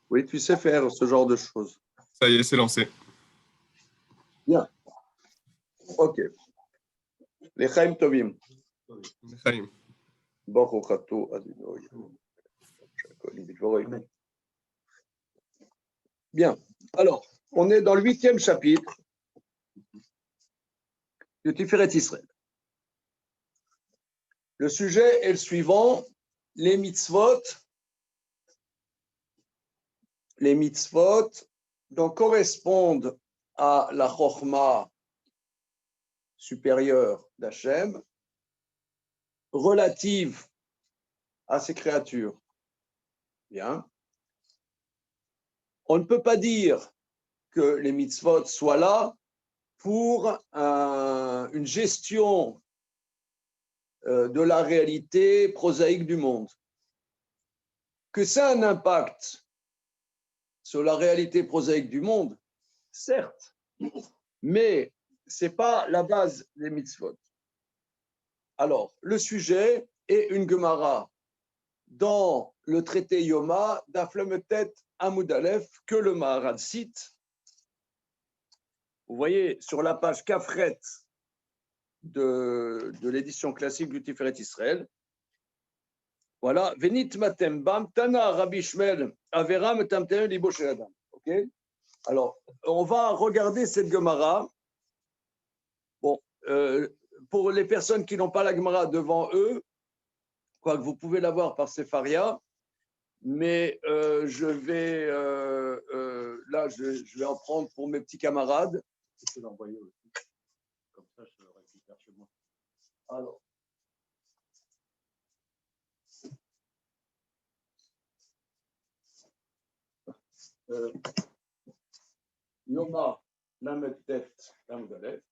Oui, tu sais faire ce genre de choses. Ça y est, c'est lancé. Bien. Ok. Lechaim Tovim. Chaim. Baruch Ato Adonai. Bien. Alors, on est dans le 8e chapitre de Tiferet Israël. Le sujet est le suivant, les mitzvot. Les mitzvot donc, correspondent à la chokhma supérieure d'Hachem, relative à ses créatures. Bien. On ne peut pas dire que les mitzvot soient là pour une gestion de la réalité prosaïque du monde. Que ça a un impact sur la réalité prosaïque du monde, certes, mais ce n'est pas la base des mitzvot. Alors, le sujet est une Gemara dans le traité Yoma d'Aflametet Amoud Aleph que le Maharal cite. Vous voyez sur la page Kafret de l'édition classique du Tiferet Israël. Voilà, Venit matem bam tana Rabbi Shmuel averam tamtem libo shel adam. Ok. Alors, on va regarder cette Gemara. Bon, pour les personnes qui n'ont pas la Gemara devant eux, quoique vous pouvez l'avoir par Sefaria, mais je vais là, je vais en prendre pour mes petits camarades. Je peux l'envoyer aussi. Comme ça, je le récupère chez moi. Alors. Yoma Lamed Tet Lamed Aleph.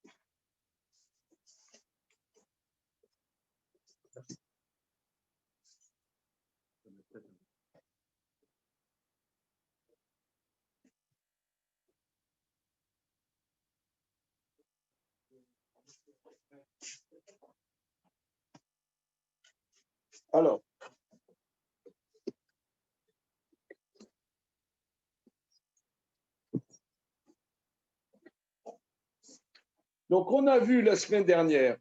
Alors, donc on a vu la semaine dernière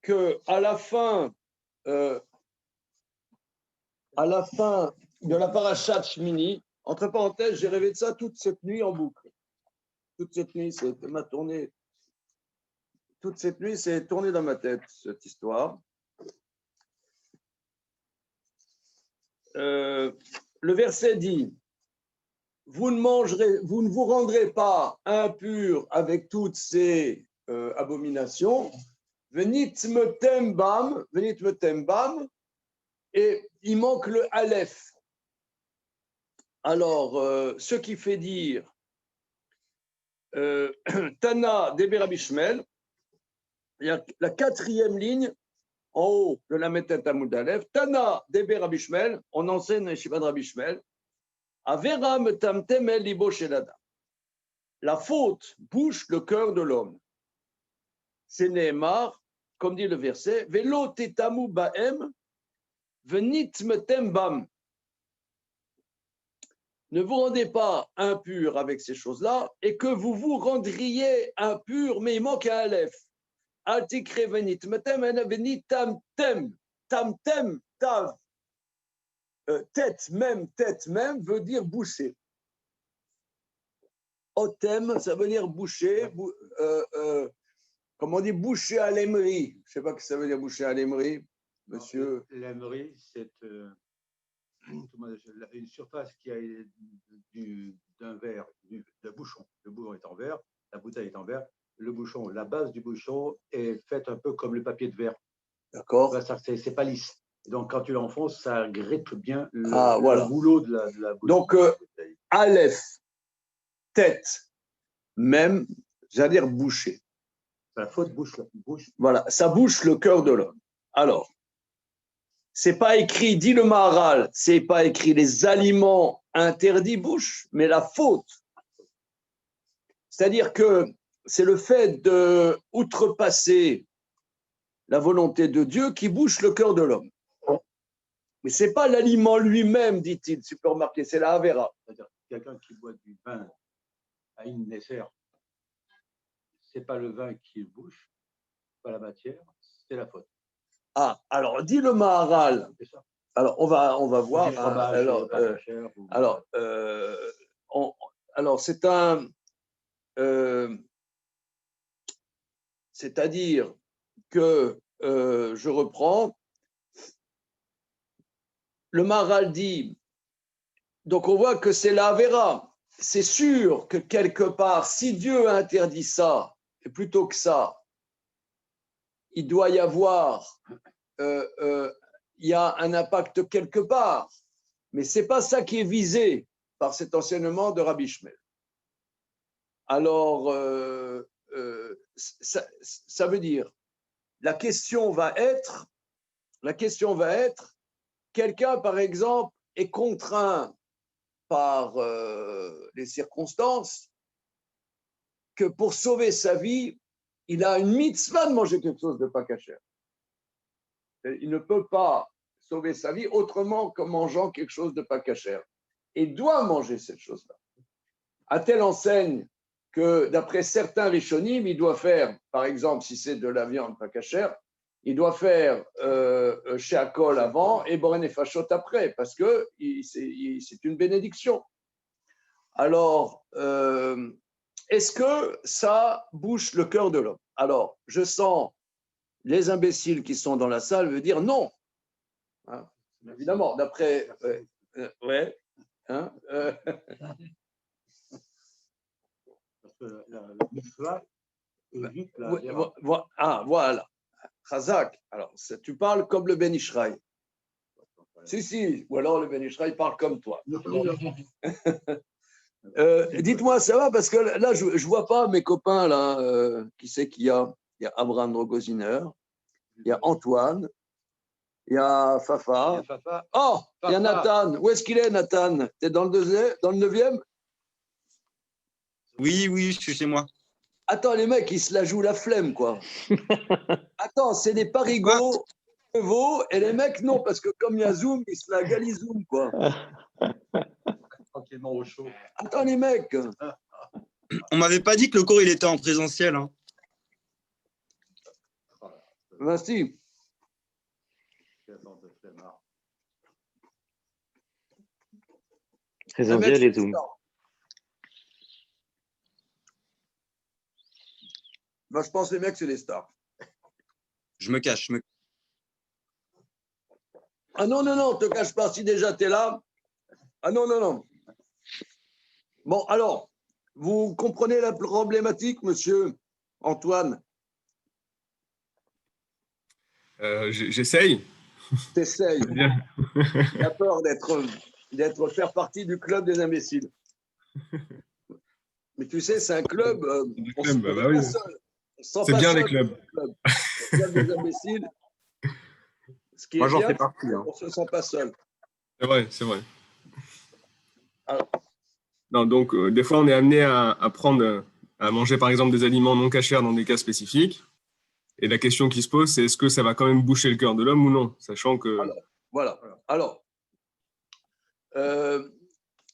que à la fin de la parashat Shmini, entre parenthèses, j'ai rêvé de ça toute cette nuit en boucle. Toute cette nuit, c'était ma tournée. Toute cette nuit, c'est tourné dans ma tête, cette histoire. Le verset dit, vous ne vous rendrez pas impurs avec toutes ces abominations. Venit me tembam, et il manque le aleph. Alors, ce qui fait dire Tana Deber Rabbi Shmuel, il y a la 4e ligne en haut de la Metet Amoud Aleph, Tana Deber Rabbi Shmuel, on enseigne Yeshiva de Rabbi Shmuel, Averam tamtem el libo shel adam. La faute bouche le cœur de l'homme. C'est Nehemar, comme dit le verset, Velo tetamu baem, venit metem bam. Ne vous rendez pas impur avec ces choses-là et que vous vous rendriez impur, mais il manque un aleph. Altikre venit metem venit tamtem. Tamtem, tav. Tête même veut dire boucher. Otem, ça veut dire boucher. Comment on dit boucher à l'émery? Je ne sais pas ce que ça veut dire boucher à l'émery, monsieur. L'émery, c'est une surface qui a d'un verre, d'un bouchon. Le bouchon est en verre, la bouteille est en verre. Le bouchon, la base du bouchon est faite un peu comme le papier de verre. D'accord. C'est pas lisse. Donc, quand tu l'enfonces, ça grippe bien voilà. le boulot de la bouche. Donc, Aleph, tête, même, j'allais dire boucher. La faute bouche. Voilà, ça bouche le cœur de l'homme. Alors, c'est pas écrit, dit le Maharal, c'est pas écrit les aliments interdits bouche, mais la faute. C'est-à-dire que c'est le fait de outrepasser la volonté de Dieu qui bouche le cœur de l'homme. Mais ce n'est pas l'aliment lui-même, dit-il, tu peux remarquer, c'est la Havera. C'est-à-dire quelqu'un qui boit du vin à une nécessaire, ce n'est pas le vin qui le bouche, pas la matière, c'est la faute. Ah, alors, dit le Maharal. C'est ça. Alors, on va voir. Du fromage, pas cachère, ou- Alors, c'est un. C'est-à-dire que, je reprends, le Maharal dit, donc on voit que c'est la Avera. C'est sûr que quelque part, si Dieu a interdit ça, et plutôt que ça, il doit y avoir, il y a un impact quelque part. Mais ce n'est pas ça qui est visé par cet enseignement de Rabbi Shmuel. Alors, ça veut dire, la question va être, quelqu'un, par exemple, est contraint par les circonstances que pour sauver sa vie, il a une mitzvah de manger quelque chose de pas cachère. Il ne peut pas sauver sa vie autrement qu'en mangeant quelque chose de pas cachère. Et doit manger cette chose-là. À telle enseigne que, d'après certains rishonim, il doit faire, par exemple, si c'est de la viande pas cachère, il doit faire Sheakol avant et Boren et Fachot après, parce que c'est une bénédiction. Alors, est-ce que ça bouche le cœur de l'homme? Alors, je sens les imbéciles qui sont dans la salle veut dire non. Hein, évidemment, d'après. Ouais. Hein, Parce que la mitzvah évite la voilà. Chazak. Alors, tu parles comme le Ben Ishraï. Si. Ou alors le Ben Ishraï parle comme toi. Dites-moi, ça va? Parce que là, je ne vois pas mes copains, là. Qui c'est qu'il y a? Il y a Abraham Rogoziner, il y a Antoine, il y a Fafa. Oh, il y a Nathan. Où est-ce qu'il est, Nathan? Tu es dans le 9e? Oui, je suis chez moi. Attends, les mecs, ils se la jouent la flemme, quoi. Attends, c'est des parigots, chevaux, et les mecs, non, parce que comme il y a Zoom, ils se la galizoom, quoi. Tranquillement au chaud. Attends, les mecs. On m'avait pas dit que le cours il était en présentiel. Hein. Merci. Présentiel et Zoom. Moi, je pense que les mecs, c'est des stars. Je me cache. Ah non, te cache pas, si déjà tu es là. Ah non. Bon, alors, vous comprenez la problématique, monsieur Antoine? J'essaye. T'essayes. T'as peur d'être faire partie du club des imbéciles. Mais tu sais, c'est un club. On se sent pas seul. C'est bien les clubs. Le club des imbéciles. Ce qui Moi, est j'en bien, fais partie. Hein. on ne se sent pas seul. C'est vrai. Alors. Non, donc, des fois, on est amené à manger, par exemple, des aliments non cachers dans des cas spécifiques. Et la question qui se pose, c'est est-ce que ça va quand même boucher le cœur de l'homme ou non, sachant que… Voilà. Alors, il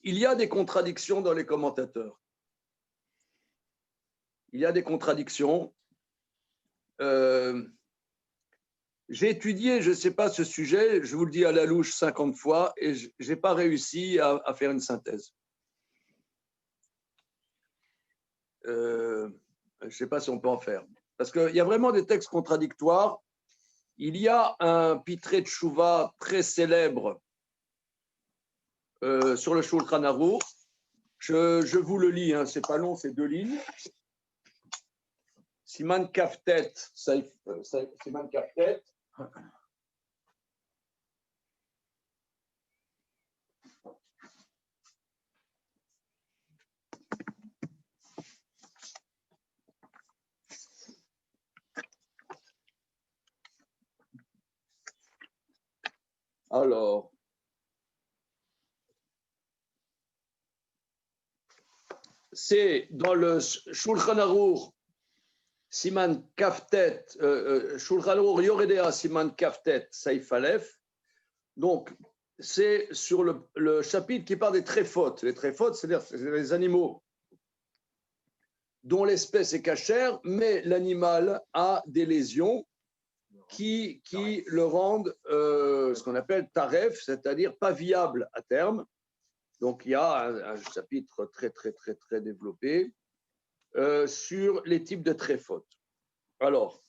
y a des contradictions dans les commentateurs. Il y a des contradictions. J'ai étudié, je ne sais pas, ce sujet, je vous le dis à la louche 50 fois, et je n'ai pas réussi à faire une synthèse. Je ne sais pas si on peut en faire. Parce qu'il y a vraiment des textes contradictoires. Il y a un Pitré de Chouva très célèbre sur le Shulchan Aruch. Je vous le lis, hein, c'est pas long, c'est 2 lignes. Siman Kaftet, Siman Kaftet. Alors, c'est dans le Shulchan Aruch, Siman Kaftet, Shulchan Aruch Yoredea, Siman Kaftet, Saif Aleph. Donc, c'est sur le chapitre qui parle des tréfotes. Les tréfotes, c'est-à-dire les animaux dont l'espèce est cachère, mais l'animal a des lésions qui le rendent ce qu'on appelle taref, c'est-à-dire pas viable à terme. Donc, il y a un chapitre très, très, très, très développé sur les types de tréfotes. Alors,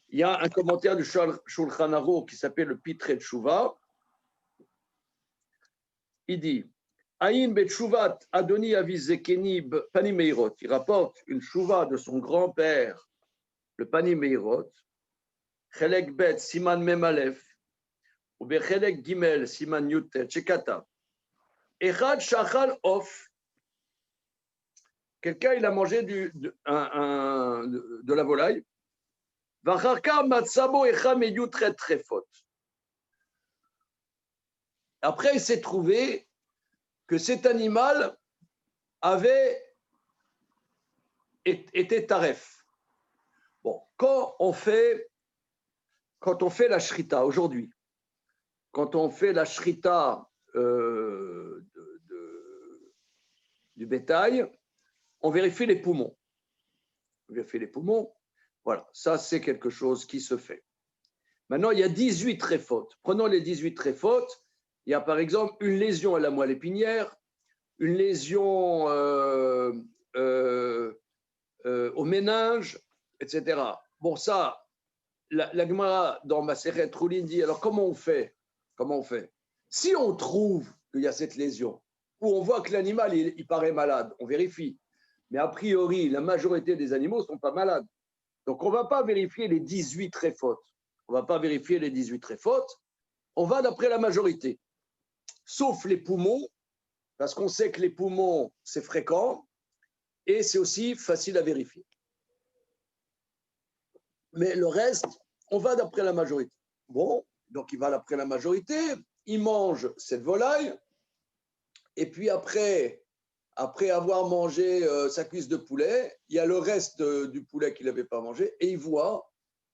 il y a un commentaire du Shulchan Aruch qui s'appelle le Pitre Tshuva. Il dit Aïn Betshuvat Adoni Avizekeni Panimeirot. Il rapporte une chouva de son grand-père, le Panimeirot, Chelek Bet Siman Memalef, ou Bechelek Gimel Siman Yutet, Chekata. Echad Shachal Of. Quelqu'un, il a mangé de la volaille. Vacharka Matsabo Echa Meyutret Trefot. Après, il s'est trouvé que cet animal avait été taref. Bon, quand on fait la shrita aujourd'hui, quand on fait la shrita du bétail, on vérifie les poumons. On vérifie les poumons. Voilà, ça c'est quelque chose qui se fait. Maintenant, il y a 18 tréfotes. Prenons les 18 tréfotes. Il y a par exemple une lésion à la moelle épinière, une lésion au méninge, etc. Bon, ça, la Gemara dans Maseret Roulin dit, alors comment on fait? Si on trouve qu'il y a cette lésion, ou on voit que l'animal il paraît malade, on vérifie. Mais a priori, la majorité des animaux ne sont pas malades. Donc, on ne va pas vérifier les 18 tréfotes. On va d'après la majorité. Sauf les poumons, parce qu'on sait que les poumons, c'est fréquent et c'est aussi facile à vérifier. Mais le reste, on va d'après la majorité. Bon, donc il va d'après la majorité, il mange cette volaille, et puis après avoir mangé sa cuisse de poulet, il y a le reste du poulet qu'il n'avait pas mangé, et il voit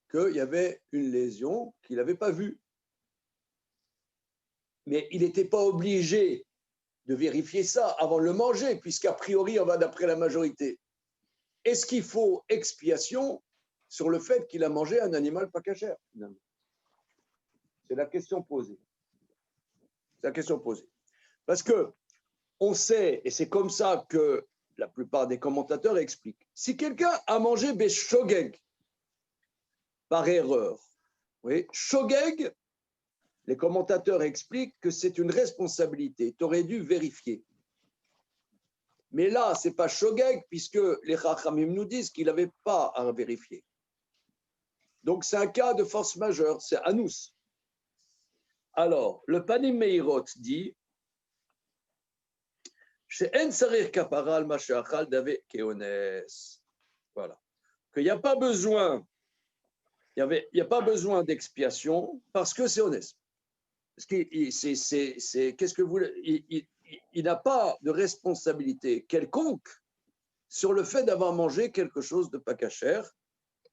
qu'il y avait une lésion qu'il n'avait pas vue. Mais il n'était pas obligé de vérifier ça avant de le manger, puisqu'a priori, on va d'après la majorité. Est-ce qu'il faut expiation sur le fait qu'il a mangé un animal pas cachère? C'est la question posée. Parce que on sait, et c'est comme ça que la plupart des commentateurs expliquent, si quelqu'un a mangé béshogeg par erreur, oui, shogeg, les commentateurs expliquent que c'est une responsabilité. Tu aurais dû vérifier. Mais là, ce n'est pas shogeg, puisque les Chachamim nous disent qu'il n'avait pas à vérifier. Donc, c'est un cas de force majeure, c'est anus. Alors, le Panim Meirot dit voilà, qu'il n'y a pas besoin, d'expiation parce que c'est honnête. Qu'est-ce que vous voulez? Il n'a pas de responsabilité quelconque sur le fait d'avoir mangé quelque chose de pas cachère.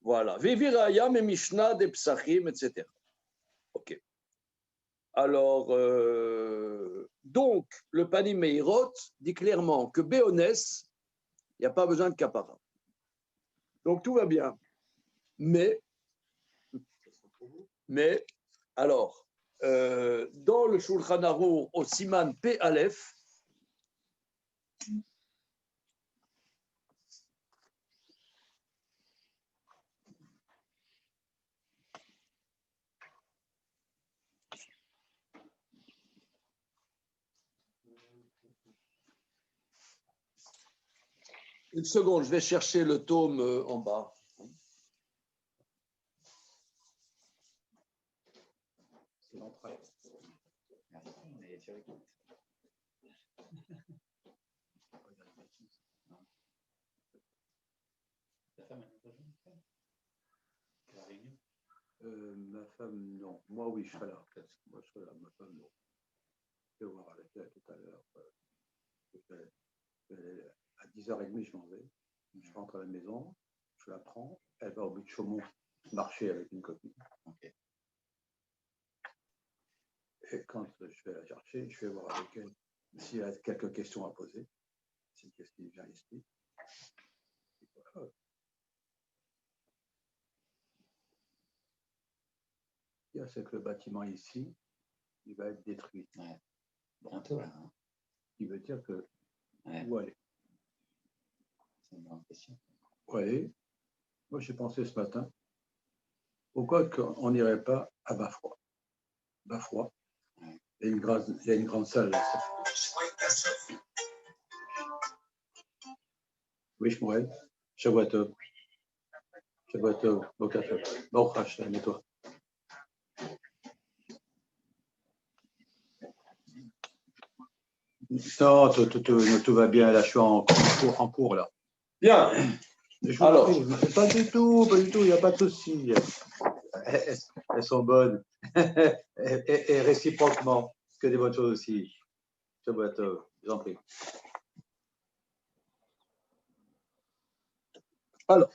Voilà. Vivirayam et Mishnah des Psachim, etc. Ok. Alors, donc, le Panim Meirot dit clairement que Béonès, il n'y a pas besoin de capara. Donc, tout va bien. Mais alors, dans le Shulchan Aruch au Siman P Aleph, une seconde, je vais chercher le tome en bas. C'est l'entrée. Ta femme, elle a réunion. Ma femme, non. Moi, oui, je serai là. Moi, je serai là. Ma femme, non. Je vais voir avec elle tout à l'heure. À 10h30, je m'en vais. Je rentre à la maison, je la prends. Elle va au but de Chaumont marcher avec une copine. Okay. Et quand je vais la chercher, je vais voir avec elle s'il y a quelques questions à poser. Si qu'est-ce qui vient ici. Voilà. C'est que le bâtiment ici, il va être détruit. Ouais. Bientôt, là. Hein. Ce qui veut dire que Ouais. où aller? C'est une grande question. Où aller? Moi, j'ai pensé ce matin, pourquoi on n'irait pas à Bafrois? Bafrois, Ouais. il y a une grande salle là. Oui, Shmuel. Shavuatov. Shavuatov. Bokatov. Baruch Hashem, et toi? Non, tout va bien. Là, je suis en cours là. Bien. Alors. Pas du tout. Il n'y a pas de souci. Elles sont bonnes. et réciproquement, que des bonnes choses aussi. Shavuatov, j'en prie. Alors,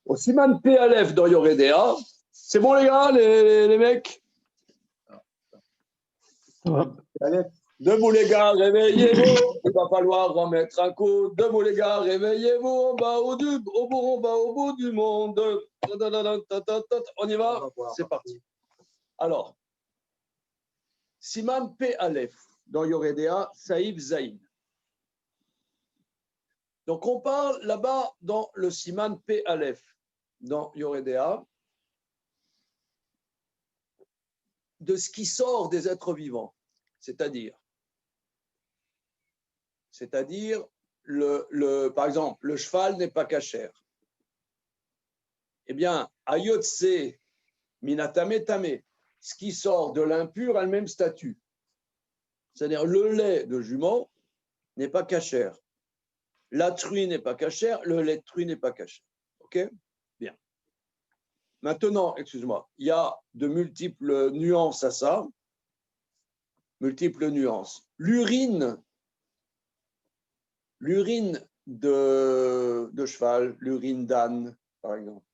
au Siman P. Aleph dans Yoredea, c'est bon les gars, les mecs? Allez. Debout les gars, réveillez-vous, il va falloir remettre un coup. Debout les gars, réveillez-vous, on va au bout du monde. On y va? C'est parti. Alors, Siman P. Aleph dans Yoredea, Saïf Zaïn. Donc, on parle là-bas dans le Siman P. Aleph, dans Yoredea, de ce qui sort des êtres vivants, c'est-à-dire, par exemple, le cheval n'est pas cachère. Eh bien, Ayotse Minatame Tame, ce qui sort de l'impur a le même statut. C'est-à-dire, le lait de jument n'est pas cachère. La truie n'est pas cachère, le lait de truie n'est pas cachère. OK? Bien. Maintenant, excuse-moi, il y a de multiples nuances à ça. Multiples nuances. L'urine de cheval, l'urine d'âne, par exemple.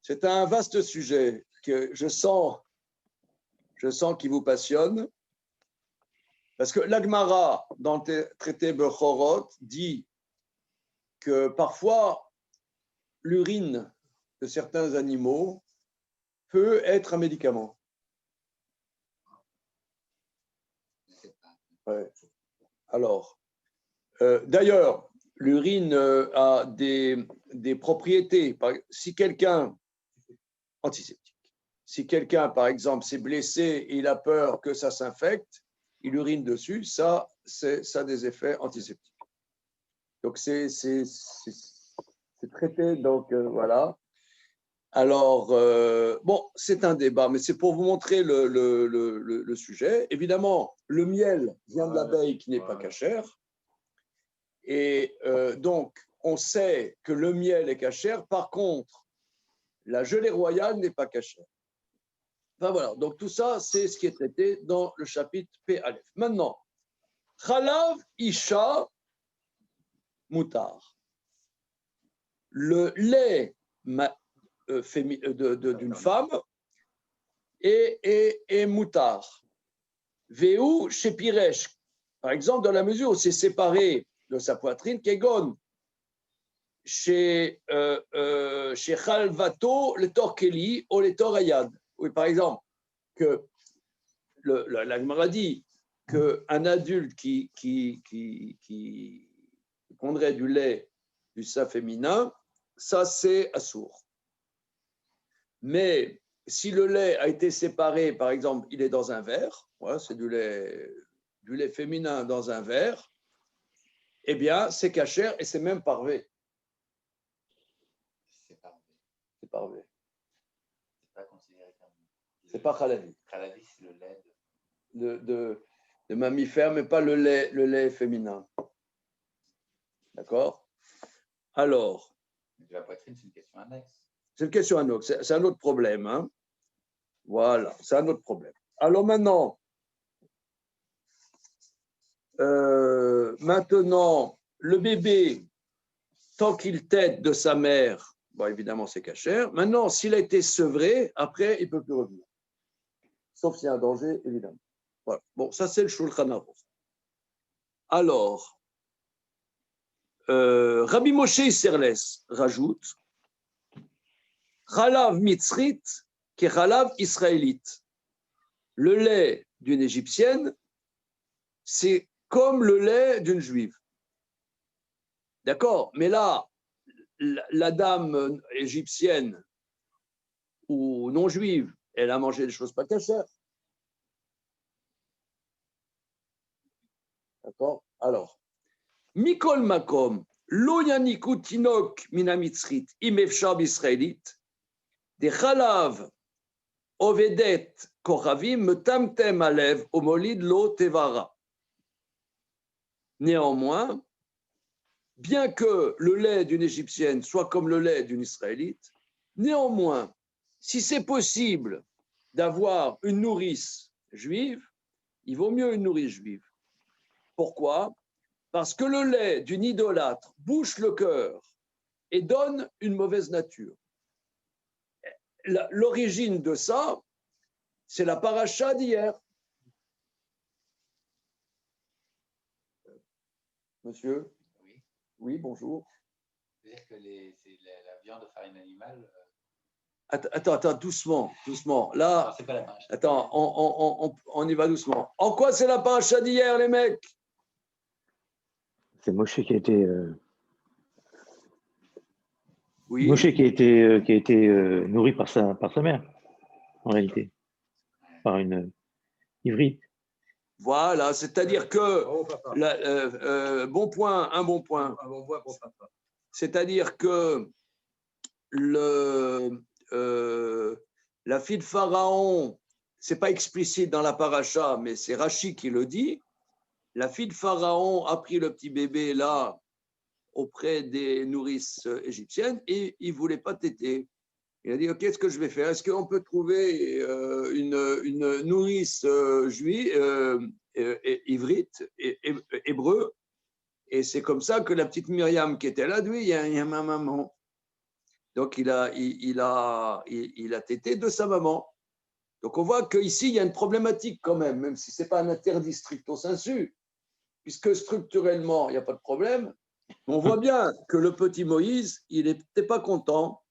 C'est un vaste sujet que je sens qui vous passionne. Parce que l'Agmara, dans le traité Bechorot, dit que parfois, l'urine de certains animaux peut être un médicament. Ouais. Alors, d'ailleurs, l'urine a des propriétés. Si quelqu'un, antiseptique, si quelqu'un, par exemple, s'est blessé et il a peur que ça s'infecte, il urine dessus, ça a des effets antiseptiques. Donc, c'est traité, donc voilà. Alors, bon, c'est un débat, mais c'est pour vous montrer le sujet. Évidemment, le miel vient de l'abeille qui n'est pas cachère. Et donc, on sait que le miel est cachère. Par contre, la gelée royale n'est pas cachère. Enfin voilà, donc tout ça, c'est ce qui est traité dans le chapitre P. Aleph. Maintenant, Chalav Isha Moutar. Le lait d'une femme est Moutar. Veu chez Piresh. Par exemple, dans la mesure où c'est séparé de sa poitrine, Kegon. Chez Chalvato, le Torkeli ou le Torayad. Oui, par exemple, que la Gemara dit qu'un adulte qui prendrait du lait du sein féminin, ça c'est assourd. Mais si le lait a été séparé, par exemple, il est dans un verre, voilà, c'est du lait féminin dans un verre, eh bien, c'est cachère et c'est même parvé. C'est parvé. C'est pas considéré comme. C'est pas khalavi. Khalavi, c'est le lait de mammifères, mais pas le lait féminin. D'accord? Alors. De la poitrine, c'est une question annexe. C'est une question annexe. C'est un autre problème. Hein? Voilà, c'est un autre problème. Alors maintenant, le bébé, tant qu'il tète de sa mère, bon, évidemment, c'est cachère. Maintenant, s'il a été sevré, après, il ne peut plus revenir. sauf s'il y a un danger, évidemment. Voilà. Bon, ça c'est le Shulchan Aruch. Alors, Rabbi Moshe Isserles rajoute Chalav mitzrit ki chalav israélite. Le lait d'une égyptienne, c'est comme le lait d'une juive. D'accord? Mais là, la dame égyptienne ou non juive, elle a mangé des choses pas cachères. D'accord? Alors, Mikol Makom, Lo Yaniku Tinok Minamitzrit, Imefshab Israélite, des Chalav Ovedet Koravim, Metamtem Alev, Omolid Lo Tevara. Néanmoins, bien que le lait d'une égyptienne soit comme le lait d'une israélite, néanmoins, si c'est possible d'avoir une nourrice juive, il vaut mieux une nourrice juive. Pourquoi? Parce que le lait d'une idolâtre bouche le cœur et donne une mauvaise nature. L'origine de ça, c'est la paracha d'hier. Monsieur? Oui. Oui, bonjour. C'est-à-dire que c'est la viande de farine animale. Attends, doucement. Là, Non, c'est pas la paracha. attends, on y va doucement. En quoi c'est la paracha d'hier, les mecs? C'est Moshe qui a été, Oui. Moshe qui a été nourri par sa mère, en réalité, par une ivrite. Voilà, c'est-à-dire que Bravo, papa. bon point, un bon point. Un bon point pour papa. C'est-à-dire que la fille de Pharaon, c'est pas explicite dans la paracha, mais c'est Rachi qui le dit. La fille de Pharaon a pris le petit bébé là auprès des nourrices égyptiennes et il voulait pas téter. Il a dit, ok, qu'est-ce que je vais faire? Est-ce qu'on peut trouver une nourrice juive, ivrite, hébreu? Et c'est comme ça que la petite Myriam qui était là, lui, il y a ma maman. Donc, il a tété de sa maman. Donc, on voit qu'ici, il y a une problématique quand même si ce n'est pas un interdit stricto sensu, puisque structurellement, il n'y a pas de problème. On voit bien que le petit Moïse, il n'était pas content.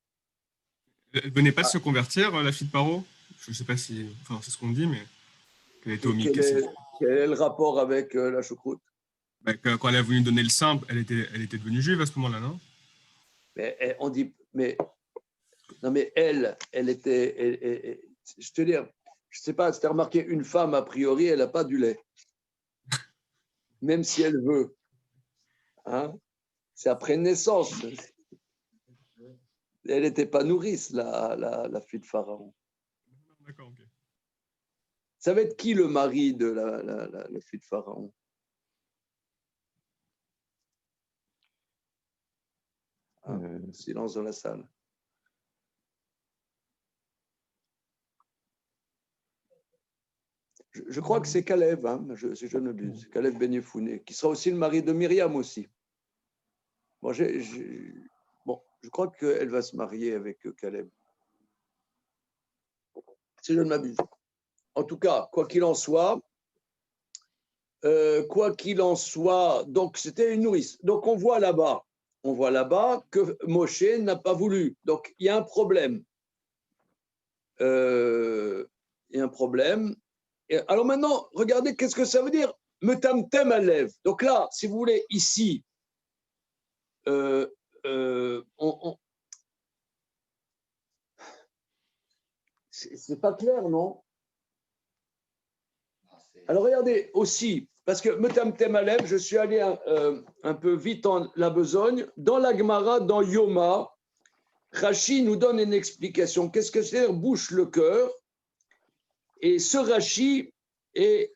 Elle venait pas de se convertir, la fille de Paro? Je ne sais pas si. Enfin, c'est ce qu'on dit, mais qu'elle était au Quel Mikveh. est le rapport avec la choucroute? Bah, quand elle a voulu donner le sein, elle était devenue juive à ce moment-là, non? Mais on dit, mais non, mais elle était, je te dis, je sais pas, si tu as remarqué, une femme, a priori, elle n'a pas du lait. Même si elle veut. Hein? C'est après naissance. Elle n'était pas nourrice, la fille de Pharaon. D'accord, ok. Ça va être qui le mari de la fille de Pharaon? Silence dans la salle. Je crois que c'est Caleb, hein, si je ne m'abuse, Caleb Ben Yefouné, qui sera aussi le mari de Myriam aussi. Bon, je crois qu'elle va se marier avec Caleb. Si je ne m'abuse. En tout cas, quoi qu'il en soit, donc c'était une nourrice. Donc on voit là-bas que Moshe n'a pas voulu. Donc il y a un problème. Et alors maintenant, regardez qu'est-ce que ça veut dire. Metamtem alev. Donc là, si vous voulez, ici, c'est pas clair, non? Alors regardez aussi, parce que Metamtem alev, je suis allé un peu vite en la besogne. Dans la Gemara, dans Yoma, Rashi nous donne une explication. Qu'est-ce que c'est? Bouche le cœur. Et ce Rashi est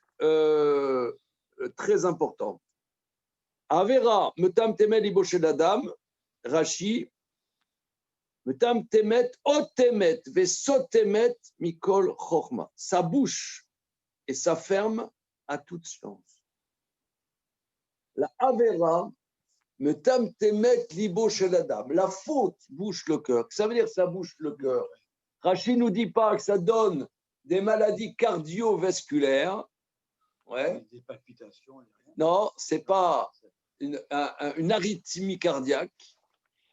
très important. Avera, metam temet liboshe d'Adam, Rashi, metam temet otemet vesotemet mikol chorma. Sa bouche et sa ferme à toute science. La Avera, metam temet liboshe d'Adam. La faute bouche le cœur. Ça veut dire que ça bouche le cœur. Rashi ne nous dit pas que ça donne des maladies cardiovasculaires. Ouais. Des palpitations. Rien. Non, ce n'est pas une arythmie cardiaque.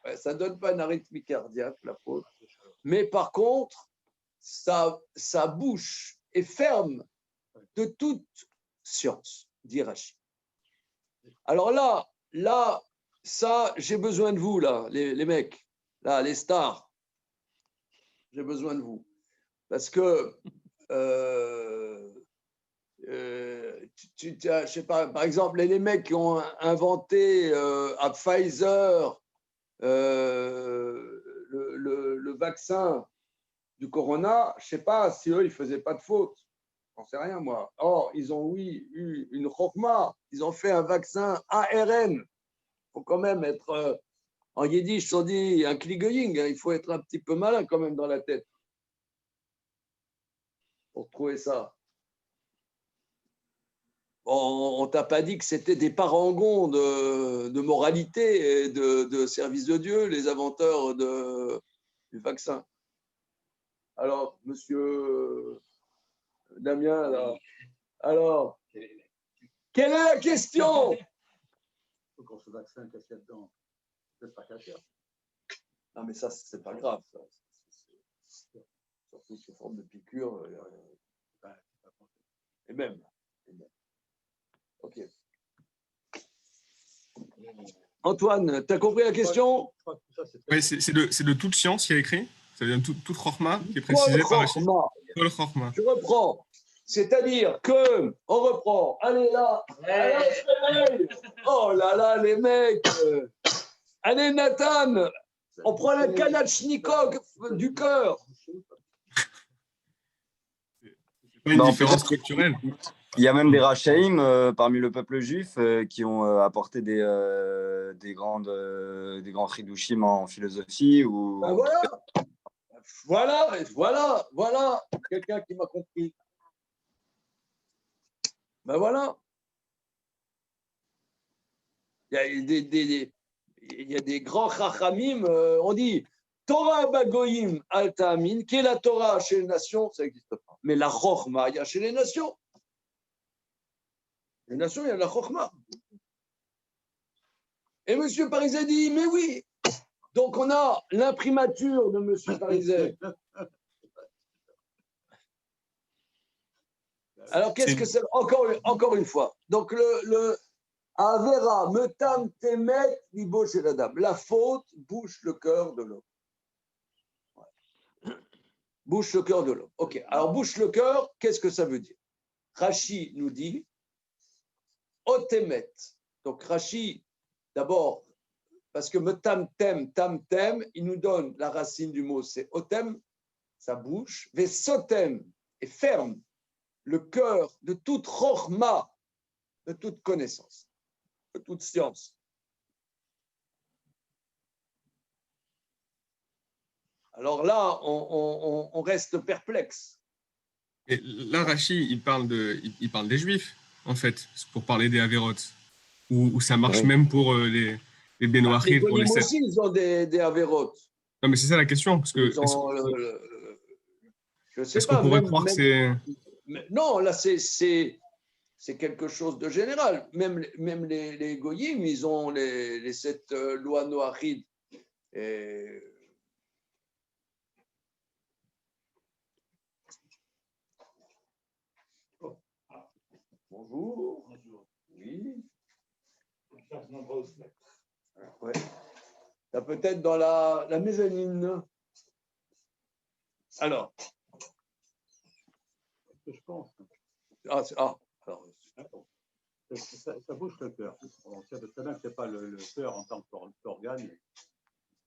Ouais, ça ne donne pas une arythmie cardiaque, la faute. Mais par contre, sa bouche est ferme de toute science, dit Rachid. Alors là, ça, j'ai besoin de vous, là, les mecs, là, les stars. J'ai besoin de vous. Parce que, je sais pas, par exemple, les mecs qui ont inventé à Pfizer le vaccin du corona, je ne sais pas si eux, ils ne faisaient pas de faute. J'en sais rien, moi. Or, ils ont, oui, eu une chokma. Ils ont fait un vaccin ARN. Il faut quand même être, en yiddish, on dit un kligoying. Il faut être un petit peu malin quand même dans la tête pour trouver ça. On ne t'a pas dit que c'était des parangons de moralité et de service de Dieu, les inventeurs du vaccin. Alors, monsieur Damien, alors, quelle est la question? Il faut qu'on se vaccine, qu'est-ce qu'il y a dedans? C'est pas caché. Non, mais ça, c'est pas grave. Ça. Surtout sous forme de piqûre. Et même. OK. Antoine, tu as compris la question? Oui, c'est de toute science qui a écrit. Ça vient de toute Chorma qui est précisé par Rachid. Kol Chorma. Je reprends. C'est-à-dire que, on reprend. Allez là. Allez, oh là là, les mecs. Allez, Nathan. On prend la Kalachnikov du cœur. C'est pas une différence culturelle. Il y a même des Rachaïm parmi le peuple juif qui ont apporté des grands chidushim en philosophie. Ou... Ben voilà. Quelqu'un qui m'a compris. Ben voilà. Il y a des grands chachamim, on dit Torah bagoyim alta amin, qui est la Torah chez les nations, ça n'existe pas. Mais la chokhma, il y a chez les nations. Les nations, il y a la chokhma. Et M. Parizet dit, mais oui. Donc on a l'imprimature de M. Parizet. Alors qu'est-ce que c'est? Encore une fois. Donc le Avera, metam temet, libo chez la dame. La faute bouche le cœur de l'homme. Bouche le cœur de l'homme. Ok. Alors bouche le cœur, qu'est-ce que ça veut dire? Rashi nous dit otemet. Donc Rashi, d'abord, parce que metam tem, il nous donne la racine du mot, c'est otem, sa bouche, ve sotem, et ferme le cœur de toute chokhma, de toute connaissance, de toute science. Alors là, on reste perplexe. Et là, Rachid, il parle des Juifs, en fait, pour parler des Avérotes, où ça marche même pour les Benoachim, pour les Goyim Sept. aussi, ils ont des avérotes. Non, mais c'est ça la question, parce que Je sais est-ce pas. qu'on pourrait croire que c'est... Non, là, c'est quelque chose de général. Même les Goyim, ils ont les 7 lois noachides. Et... Bonjour. Oui. Ouais. T'as peut-être dans la mezzanine. Alors. Je pense. Alors. Ça bouge le cœur. On sait très bien que ce n'est pas le cœur en tant qu'organe,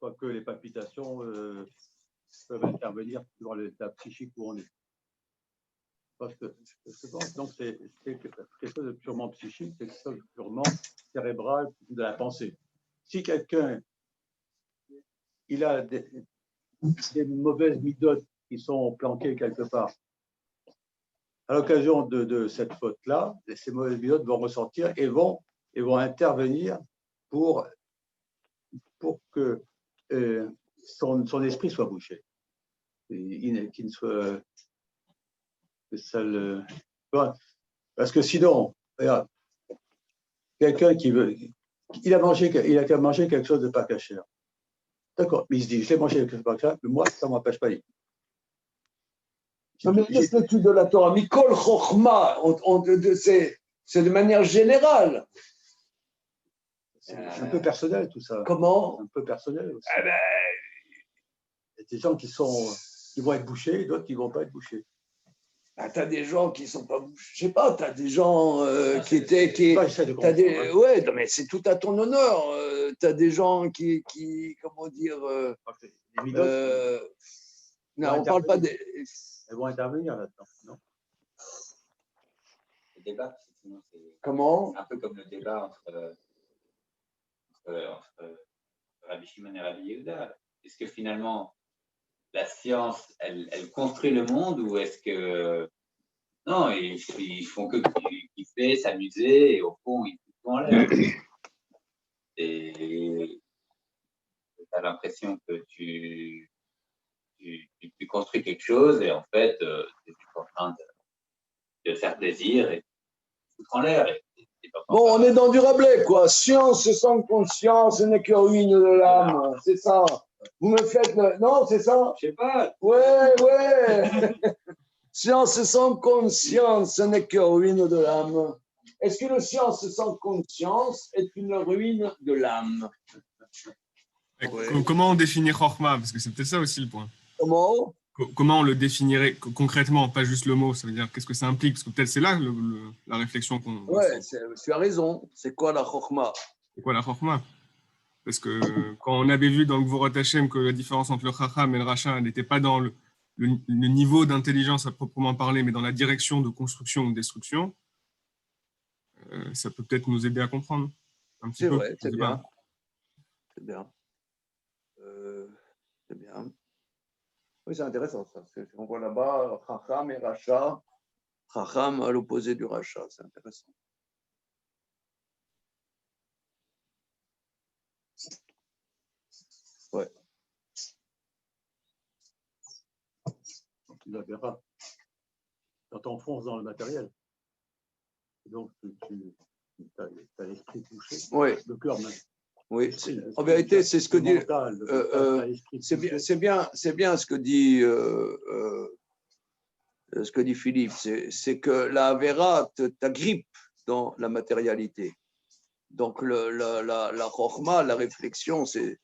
quoique les palpitations peuvent intervenir dans l'état psychique où on est. Parce que je pense donc c'est quelque chose de purement psychique, c'est quelque chose de purement cérébral de la pensée. Si quelqu'un il a des mauvaises midotes qui sont planquées quelque part, à l'occasion de cette faute-là, ces mauvaises midotes vont ressortir et vont intervenir pour que son esprit soit bouché, qu'il ne soit C'est ça le. Parce que sinon, regarde, quelqu'un qui veut. Il a qu'à manger quelque chose de pas cachère. D'accord, mais il se dit, je l'ai mangé quelque chose de pas cachère, mais moi, ça ne m'empêche pas. Non, mais l'étude de la Torah, Mikol Chochma, c'est de manière générale. C'est un peu personnel tout ça. Comment? Un peu personnel aussi. Eh ben, Il y a des gens qui vont être bouchés, d'autres qui ne vont pas être bouchés. tu as des gens qui ne sont pas bouchés. Je sais pas, tu as des gens qui étaient. Ouais, non, mais c'est tout à ton honneur. Tu as des gens qui comment dire. Non, on ne parle pas des. Elles vont intervenir là-dedans, non? Le débat, sinon, c'est Comment? un peu comme le débat entre Rabbi Shimon et Rabbi Yehuda. Est-ce que finalement, la science, elle construit le monde ou est-ce que. Non, ils font que kiffer, s'amuser et au fond, ils foutent tout en l'air. Et tu as l'impression que tu construis quelque chose et en fait, tu es juste en train de faire plaisir et de foutre en l'air. Bon, on est dans du Rabelais, quoi. Science sans conscience n'est que ruine de l'âme. C'est ça. Vous me faites. Non, c'est ça? Je sais pas. Ouais. Science sans conscience n'est que ruine de l'âme. Est-ce que le science sans conscience est une ruine de l'âme? Ouais. Comment on définit Chokhmah? Parce que c'est peut-être ça aussi le point. Comment? Comment on le définirait concrètement, pas juste le mot? Ça veut dire qu'est-ce que ça implique? Parce que peut-être c'est là la réflexion qu'on. Ouais, tu as raison. C'est quoi la Chokhmah? C'est quoi la Chokhmah? Parce que quand on avait vu dans le Gvorot Hashem que la différence entre le Chacham et le Rasha n'était pas dans le niveau d'intelligence à proprement parler, mais dans la direction de construction ou de destruction, ça peut peut-être nous aider à comprendre un petit peu. C'est vrai, c'est bien. C'est bien. C'est bien. Oui, c'est intéressant ça. On voit là-bas Chacham et Racha. Chacham à l'opposé du Racha. C'est intéressant. Ouais. Tu la verras. Quand tu enfonces dans le matériel, donc tu as l'esprit touché, Oui. le cœur même. Oui, en vérité, c'est ce que dit. C'est bien ce que dit. Ce que dit Philippe, c'est que la Avera t'agrippe dans la matérialité. Donc la Chokhmah, la réflexion, c'est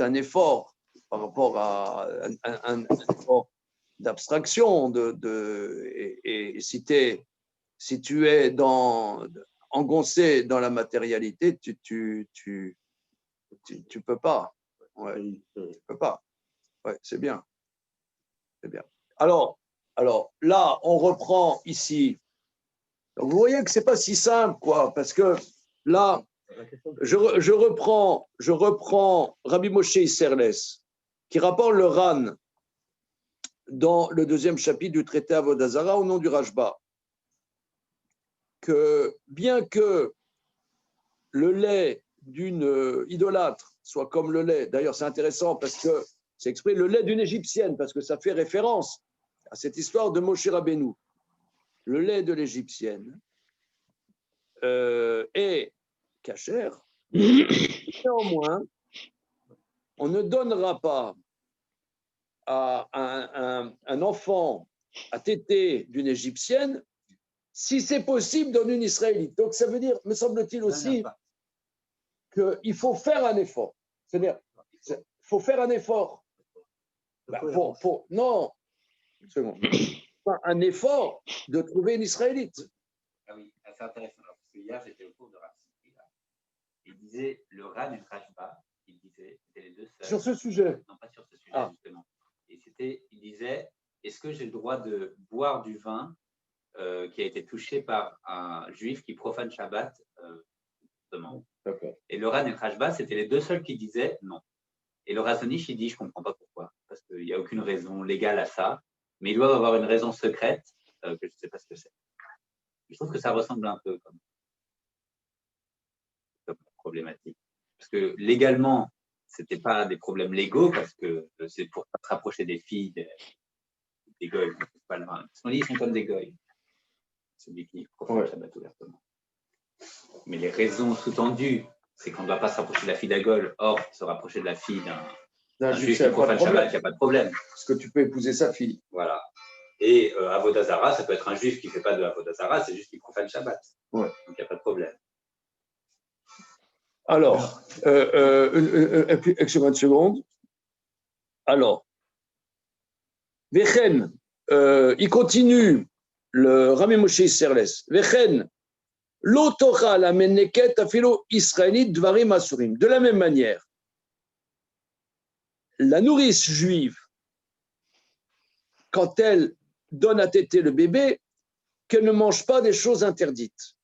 un effort par rapport à un effort d'abstraction. Et si tu es engoncé dans la matérialité, tu peux pas. Ouais, tu peux pas. Ouais, c'est bien. C'est bien. Alors là, on reprend ici. Donc, vous voyez que c'est pas si simple, quoi, parce que là, je reprends Rabbi Moshe Isserles, qui rapporte le Ran dans le 2e chapitre du traité Avodah Zarah au nom du Rashba, que bien que le lait d'une idolâtre soit comme le lait, d'ailleurs c'est intéressant parce que c'est exprimé le lait d'une égyptienne, parce que ça fait référence à cette histoire de Moshe Rabbeinu. Le lait de l'égyptienne est cachère. Néanmoins, on ne donnera pas à un enfant à téter d'une égyptienne si c'est possible dans une israélite. Donc ça veut dire, me semble-t-il aussi, qu'il faut faire un effort. C'est-à-dire, il faut faire un effort. Non, une seconde. Un effort de trouver une israélite. Ah oui, c'est intéressant. Parce que hier, j'étais au cours de Rav Sikri. Il disait le Ran et le Rashba. Il disait, c'était les deux seuls. Sur ce sujet? Non, pas sur ce sujet, justement. Et il disait, est-ce que j'ai le droit de boire du vin qui a été touché par un juif qui profane Shabbat justement. Et le Ran et le Rashba, c'était les deux seuls qui disaient non. Et le Razonich, il dit, je ne comprends pas pourquoi. Parce qu'il n'y a aucune raison légale à ça. Mais ils doivent avoir une raison secrète que je ne sais pas ce que c'est. Je trouve que ça ressemble un peu comme problématique. Parce que légalement, ce n'était pas des problèmes légaux, parce que c'est pour se rapprocher des filles des goïs. Pas le vin. Parce qu'on dit qu'ils sont comme des goïs. Celui qui profane le Shabbat ouvertement. Mais les raisons sous-tendues, c'est qu'on ne doit pas se rapprocher de la fille d'Agol. Or, se rapprocher de la fille d'un juif qui profane Shabbat, il n'y a pas de problème. Parce que tu peux épouser sa fille. Voilà. Et Avodah Zarah, ça peut être un juif qui ne fait pas de Avodah Zarah, c'est juste qu'il profane Shabbat. Ouais. Donc, il n'y a pas de problème. Alors, excusez-moi une seconde. Alors, Vechen, il continue, le Rami Moshe Isserles. Vechen, l'Otocha la Meneket afilo israélite dvarim asurim. De la même manière, la nourrice juive, quand elle donne à téter le bébé, qu'elle ne mange pas des choses interdites.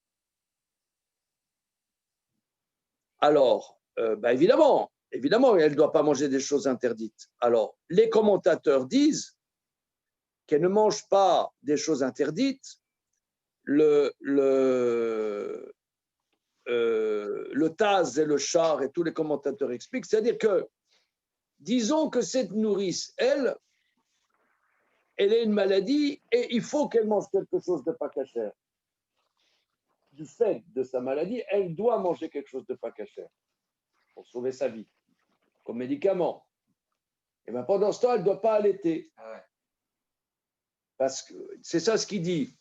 Alors, évidemment, elle ne doit pas manger des choses interdites. Alors, les commentateurs disent qu'elle ne mange pas des choses interdites. Le Taz et le Char et tous les commentateurs expliquent, c'est-à-dire que, disons que cette nourrice, elle a une maladie et il faut qu'elle mange quelque chose de pas cachère. Du fait de sa maladie, elle doit manger quelque chose de pas cachère pour sauver sa vie, comme médicament. Et bien pendant ce temps, elle ne doit pas allaiter. Ah ouais. Parce que c'est ça ce qu'il dit.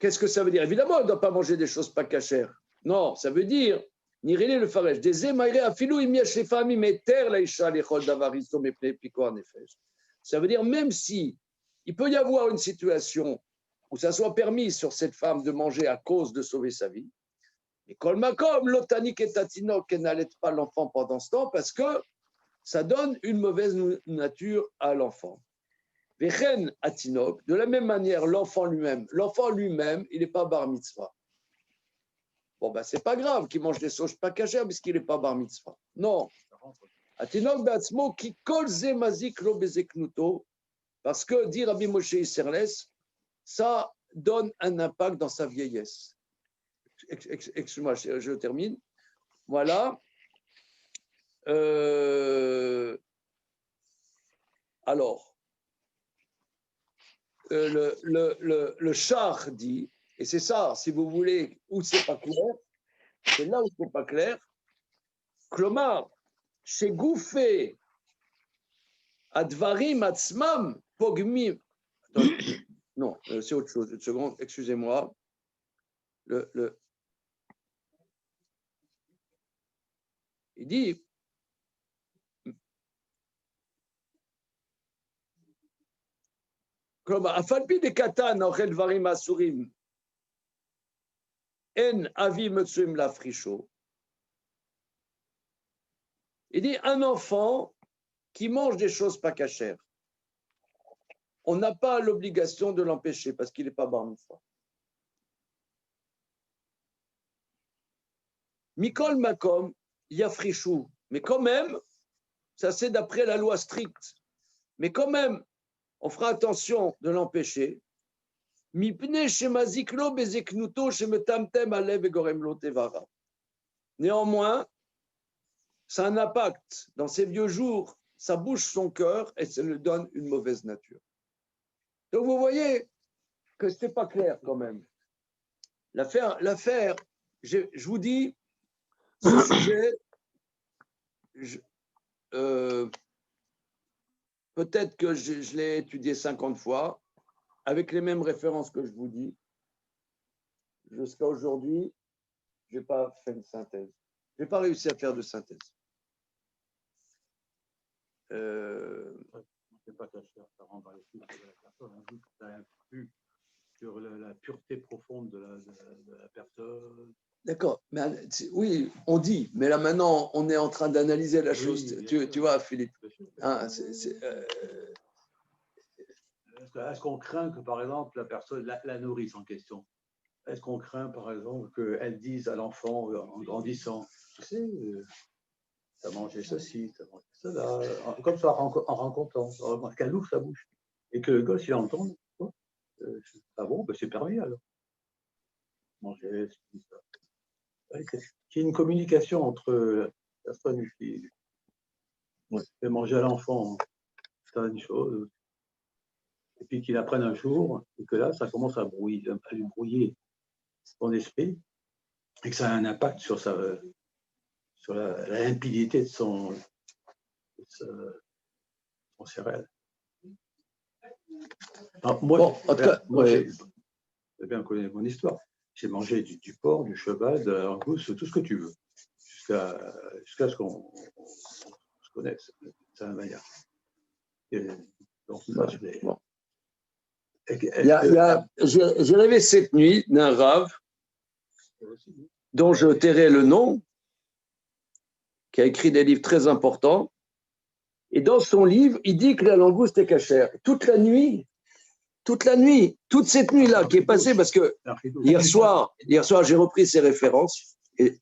Qu'est-ce que ça veut dire? Évidemment, elle ne doit pas manger des choses pas cachères. Non, ça veut dire, Nirele le Faresh, des émaïrés afilou imièche les familles, mais terre la isha les chol d'avaristo, mais pico en effet. Ça veut dire, même si il peut y avoir une situation où ça soit permis sur cette femme de manger à cause de sauver sa vie, mais kolmakom, l'otanik et tatinok, qu'elle n'allait pas l'enfant pendant ce temps, parce que ça donne une mauvaise nature à l'enfant. Vechen atinok, de la même manière, l'enfant lui-même, il n'est pas bar mitzvah. Bon, c'est pas grave qu'il mange des sauges pas cachères puisqu'il n'est pas bar mitzvah. Non. Atinok be'atzmo ki kol ze mazik lo bezeknuto, parce que, dit Rabbi Moshe Isserles, ça donne un impact dans sa vieillesse. Excuse-moi, je termine. Voilà. Alors, le char dit, et c'est ça, si vous voulez, où c'est pas clair, c'est là où c'est pas clair. Klomar, chez Gouffé, Advarim, Atzmam, Pogmim. Non, c'est autre chose. Une seconde, excusez-moi. Il dit. כלומר, אף על פי דקטן האוכל דברים אסורים, אין אבי מצויים להפרישו. Il dit, un enfant qui mange des choses pas cachères, on n'a pas l'obligation de l'empêcher parce qu'il n'est pas bar mitzvah. Mikol makom yafrishu, mais quand même, ça c'est d'après la loi stricte, mais quand même, on fera attention de l'empêcher. Néanmoins, ça a un impact dans ses vieux jours, ça bouge son cœur et ça lui donne une mauvaise nature. Donc vous voyez que ce n'est pas clair quand même. L'affaire, je vous dis, ce sujet, peut-être que je l'ai étudié 50 fois, avec les mêmes références que je vous dis. Jusqu'à aujourd'hui, je n'ai pas fait une synthèse. Je n'ai pas réussi à faire de synthèse. C'est pas caché, ça rentre dans les filtres de la personne. Ça influe sur la pureté profonde de la personne. D'accord, mais oui, on dit, mais là maintenant, on est en train d'analyser la chose. Tu vois, Philippe. Hein, Est-ce qu'on craint que, par exemple, la personne, la nourrice en question, est-ce qu'on craint, par exemple, qu'elle dise à l'enfant, en grandissant, tu sais, tu as mangé ceci, tu as mangé cela, comme ça, en rencontrant, qu'elle ouvre sa bouche, et que le gosse, il entende, ah bon, c'est permis alors. Manger, ça. Qu'il y ait une communication entre la personne qui fait manger à l'enfant certaines choses, et puis qu'il apprenne un jour, et que là, ça commence à lui brouiller son esprit, et que ça a un impact sur la limpidité de son cérébral. Alors, moi, j'ai bien connu mon histoire. J'ai mangé du porc, du cheval, de la langouste, tout ce que tu veux, jusqu'à ce qu'on se connaisse, de la manière. Donc, ça, j'ai rêvé cette nuit d'un rave dont je tairai le nom, qui a écrit des livres très importants. Et dans son livre, il dit que la langouste est cachère. Toute cette nuit-là qui est passée, parce que hier soir, j'ai repris ses références. Et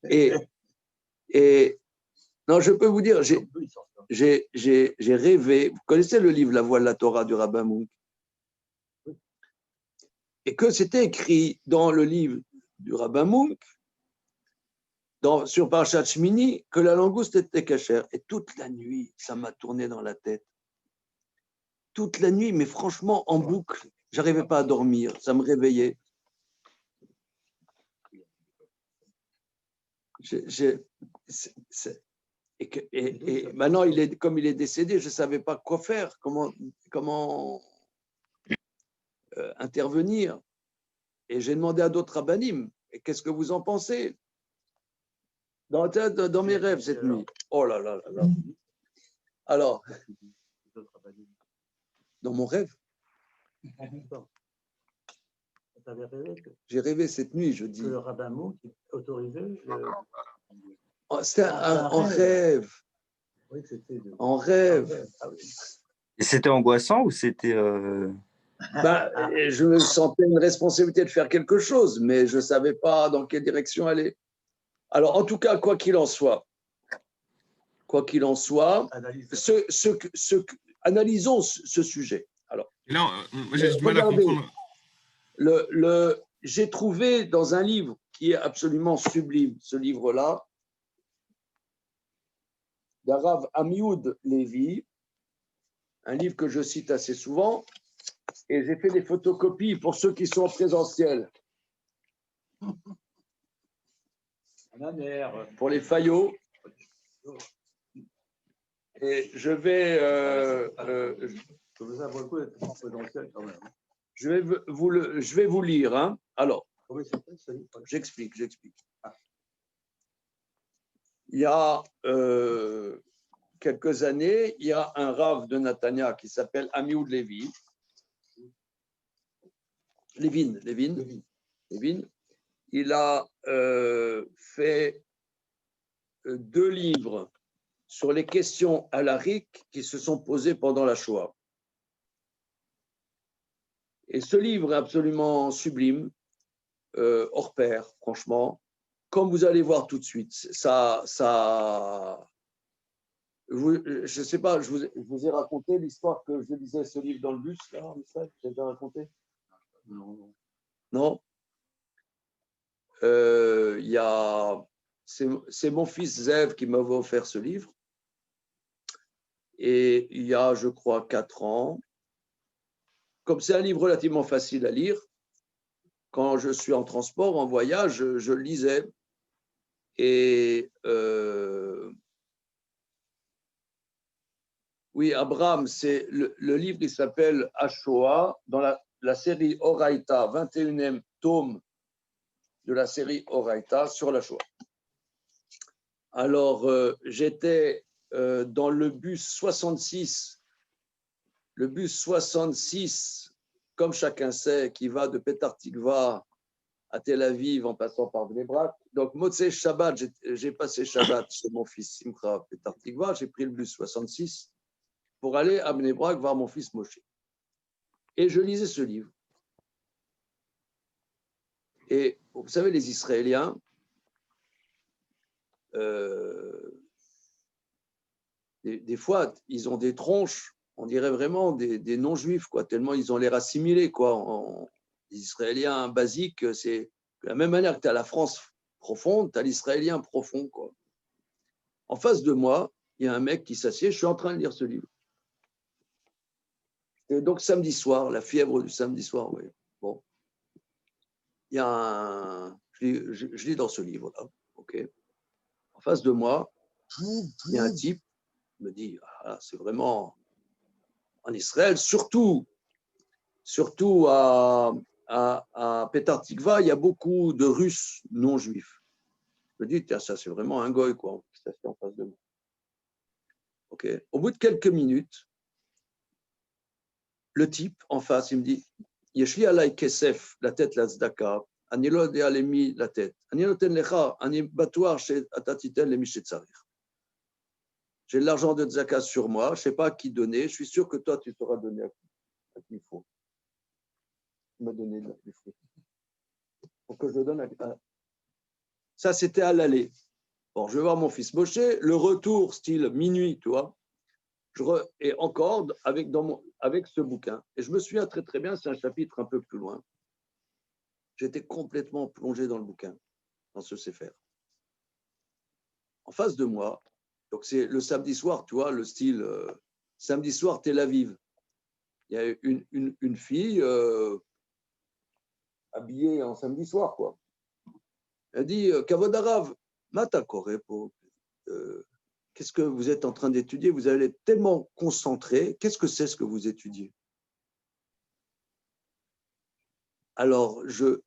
non, je peux vous dire, j'ai rêvé. Vous connaissez le livre La Voix de la Torah du rabbin Munk? Et que c'était écrit dans le livre du rabbin Munk, sur Parashat Shmini, que la langouste était cachère. Et toute la nuit, ça m'a tourné dans la tête. Toute la nuit, mais franchement, en boucle. Je n'arrivais pas à dormir, ça me réveillait. Et maintenant, comme il est décédé, je ne savais pas quoi faire, comment intervenir. Et j'ai demandé à d'autres rabbinim, qu'est-ce que vous en pensez? Dans mes rêves cette nuit. Oh là là là là. Alors, dans mon rêve, j'ai rêvé cette nuit, je dis. Que le rabbin Munk autorisait. C'était en rêve. Oui, en rêve. Et c'était angoissant ou c'était… Je me sentais une responsabilité de faire quelque chose, mais je ne savais pas dans quelle direction aller. Alors, en tout cas, quoi qu'il en soit, analysons ce sujet. Alors, et là, moi, j'ai du mal à comprendre. J'ai trouvé dans un livre qui est absolument sublime, ce livre-là, d'Arav Amioud Lévi, un livre que je cite assez souvent, et j'ai fait des photocopies pour ceux qui sont en présentiel. Pour les faillots. Et je vais vous lire. Hein. Alors, j'explique. Il y a quelques années, il y a un rave de Natania qui s'appelle Amioud Lévi. Lévin. Il a fait 2 livres sur les questions halakhiques qui se sont posées pendant la Shoah. Et ce livre est absolument sublime, hors pair, franchement. Comme vous allez voir tout de suite, je ne sais pas, je vous ai raconté l'histoire que je lisais ce livre dans le bus, là, j'ai déjà raconté? Non. C'est mon fils Zev qui m'avait offert ce livre. Et il y a, je crois, 4 ans, comme c'est un livre relativement facile à lire, quand je suis en transport, en voyage, je le lisais. Et oui, Abraham, c'est le livre, il s'appelle Ashoah, dans la série Oraïta, 21e tome de la série Oraïta sur la Shoah. Alors, j'étais dans le bus 66. Le bus 66, comme chacun sait, qui va de Petah Tikva à Tel Aviv en passant par Bnei Brak. Donc, Motzei Shabbat, j'ai passé Shabbat chez mon fils Simcha à Petah Tikva. J'ai pris le bus 66 pour aller à Bnei Brak voir mon fils Moshe. Et je lisais ce livre. Et vous savez, les Israéliens, des fois, ils ont des tronches, on dirait vraiment des non-juifs, quoi, tellement ils ont l'air assimilés, quoi. Les Israéliens basiques, c'est de la même manière que tu as la France profonde, tu as l'Israélien profond, quoi. En face de moi, il y a un mec qui s'assied, je suis en train de lire ce livre. Et donc, samedi soir, la fièvre du samedi soir, oui. Bon. Il y a un. Je lis dans ce livre-là, OK. En face de moi, il y a un type qui me dit ah, c'est vraiment en Israël, surtout à Petah Tikva, il y a beaucoup de Russes non juifs. Je me dis, tiens, ça, c'est vraiment un goy, quoi, qui s'est fait en face de moi. OK. Au bout de quelques minutes, le type en face, il me dit Yeshli alay kesef, la tête, la tzedaka, ani lo yodea lemi la tête, ani noten lecha, ani batuar she'ata titen lemi shetzarich. J'ai de l'argent de tzedaka sur moi, je ne sais pas à qui donner, je suis sûr que toi, tu sauras donner à qui il faut. Il m'a donné de la plus fruit. Pour que je donne à. Ça, c'était à l'aller. Bon, je vais voir mon fils Moshe, le retour, style minuit, tu vois. Et encore avec ce bouquin. Et je me souviens très très bien, c'est un chapitre un peu plus loin. J'étais complètement plongé dans le bouquin, dans ce Sefer. En face de moi, donc c'est le samedi soir, tu vois, le style samedi soir Tel Aviv. Il y a une fille habillée en samedi soir, quoi. Elle dit Kavod Arav, Mata Korepo. Qu'est-ce que vous êtes en train d'étudier? Vous allez être tellement concentré. Qu'est-ce que c'est ce que vous étudiez? Alors, je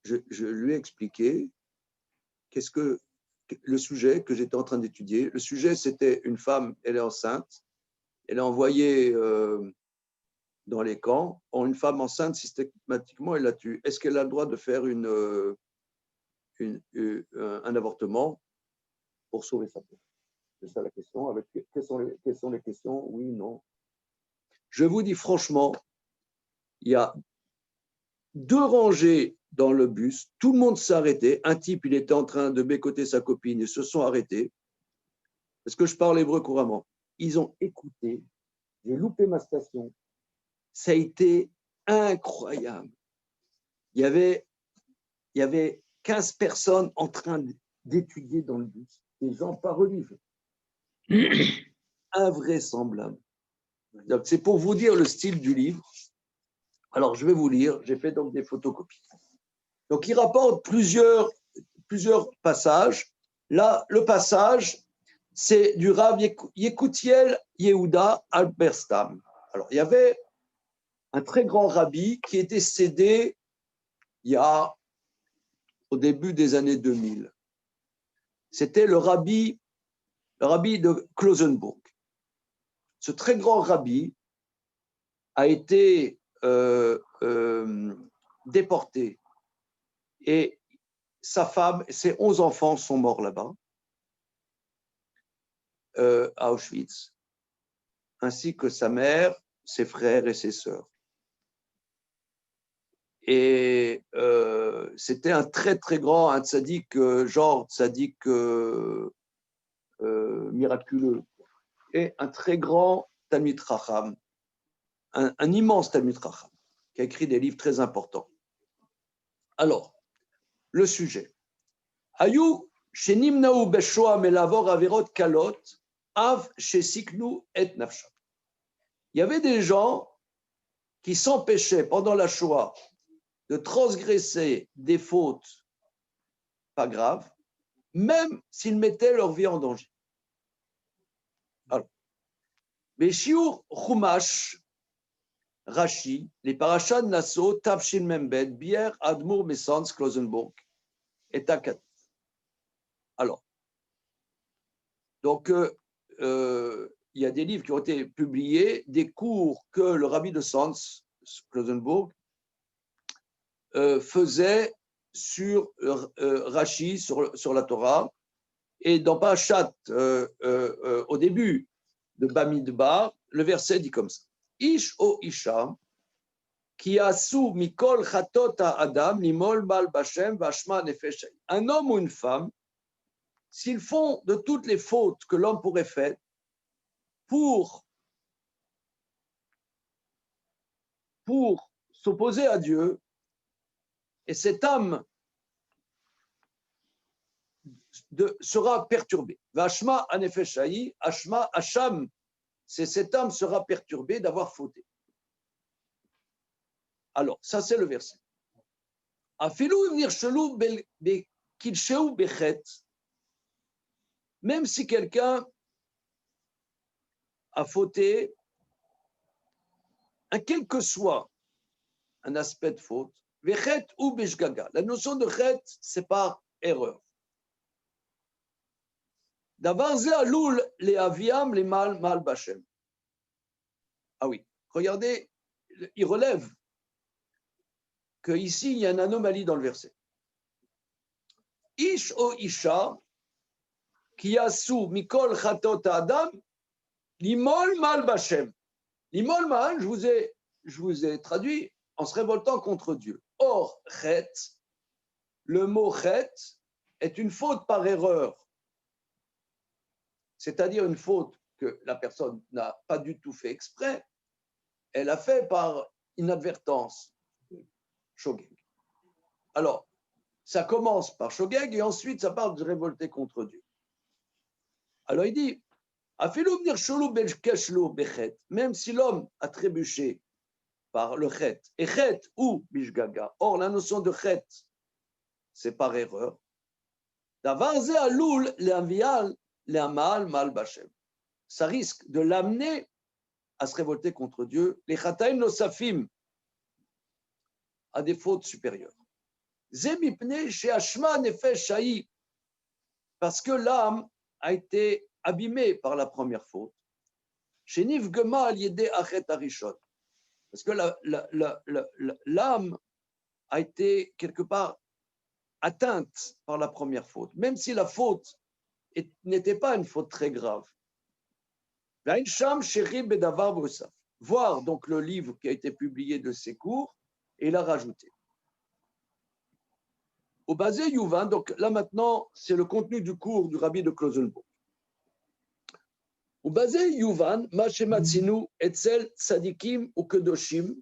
lui ai expliqué qu'est-ce que le sujet que j'étais en train d'étudier. Le sujet, c'était une femme, elle est enceinte. Elle est envoyée dans les camps. Une femme enceinte, systématiquement, elle la tue. Est-ce qu'elle a le droit de faire un avortement pour sauver sa peau? C'est ça la question. Quelles sont les questions? Oui, non. Je vous dis franchement, il y a 2 rangées dans le bus. Tout le monde s'est arrêté. Un type, il était en train de bécoter sa copine. Ils se sont arrêtés. Parce que je parle hébreu couramment. Ils ont écouté. J'ai loupé ma station. Ça a été incroyable. Il y avait 15 personnes en train d'étudier dans le bus. Des gens pas religieux. Invraisemblable. Donc, c'est pour vous dire le style du livre. Alors, je vais vous lire. J'ai fait donc des photocopies. Donc, il rapporte plusieurs passages. Là, le passage, c'est du Rav Yekutiel Yehuda Alberstam. Alors, il y avait un très grand rabbi qui était décédé au début des années 2000. C'était le rabbi de Klausenburg. Ce très grand rabbi a été déporté et sa femme et ses 11 enfants sont morts là-bas, à Auschwitz, ainsi que sa mère, ses frères et ses sœurs. Et c'était un très très grand, un tzaddik, genre tzaddik miraculeux, et un très grand Talmid Chacham, un immense Talmid Chacham, qui a écrit des livres très importants. Alors, le sujet. Ayou shenimnaou beshoa melavor averot kalot av shesiknu et nafsha. Il y avait des gens qui s'empêchaient pendant la Shoah de transgresser des fautes pas graves, même s'ils mettaient leur vie en danger. Alors, Beshiur Chumash Rashi, les parachas de Nassau, Tavshin Membed, Bier, Admour, Messans, Klausenburg, et Takat. Alors, donc, il y a des livres qui ont été publiés, des cours que le rabbi de Sens, Klausenburg, faisait sur Rashi, sur la Torah, et dans Parashat, au début de Bamidbar, le verset dit comme ça. Ish o isha, ki asu mikol chatot adam, limol bal bashem, vashma nefesh. Un homme ou une femme, s'ils font de toutes les fautes que l'homme pourrait faire pour s'opposer à Dieu, et cette âme sera perturbée. Vashma anefeshaï, ashma asham c'est cette âme sera perturbée d'avoir fauté. Alors, ça c'est le verset. Même si quelqu'un a fauté, quel que soit un aspect de faute, vechet ou beshgaga. La notion de chet, c'est par erreur. D'avoir zéaloul les aviam les mal bachem. Ah oui, regardez, il relève qu'ici, il y a une anomalie dans le verset. Ish o isha, qui a sous mikol chatot adam, l'imol mal bachem. L'imol mal, je vous ai traduit en se révoltant contre Dieu. Or, chet, le mot chet est une faute par erreur. C'est-à-dire une faute que la personne n'a pas du tout fait exprès, elle a fait par inadvertance. Shogeg. Alors, ça commence par Shogeg et ensuite ça part de révolter contre Dieu. Alors il dit, même si l'homme a trébuché par le chet, et chet ou bishgaga, or la notion de chet, c'est par erreur, ça risque de l'amener à se révolter contre Dieu, les chataim nosafim, à des fautes supérieures. Parce que l'âme a été abîmée par la première faute. Parce que l'âme a été quelque part atteinte par la première faute, même si la faute n'était pas une faute très grave. Voir donc le livre qui a été publié de ses cours, et il a rajouté. Au basé Yuvan, donc là maintenant, c'est le contenu du cours du rabbi de Klosenbourg. Au basé Yuvan, Mashematsinu, Etzel, Tzadikim ou Kedoshim,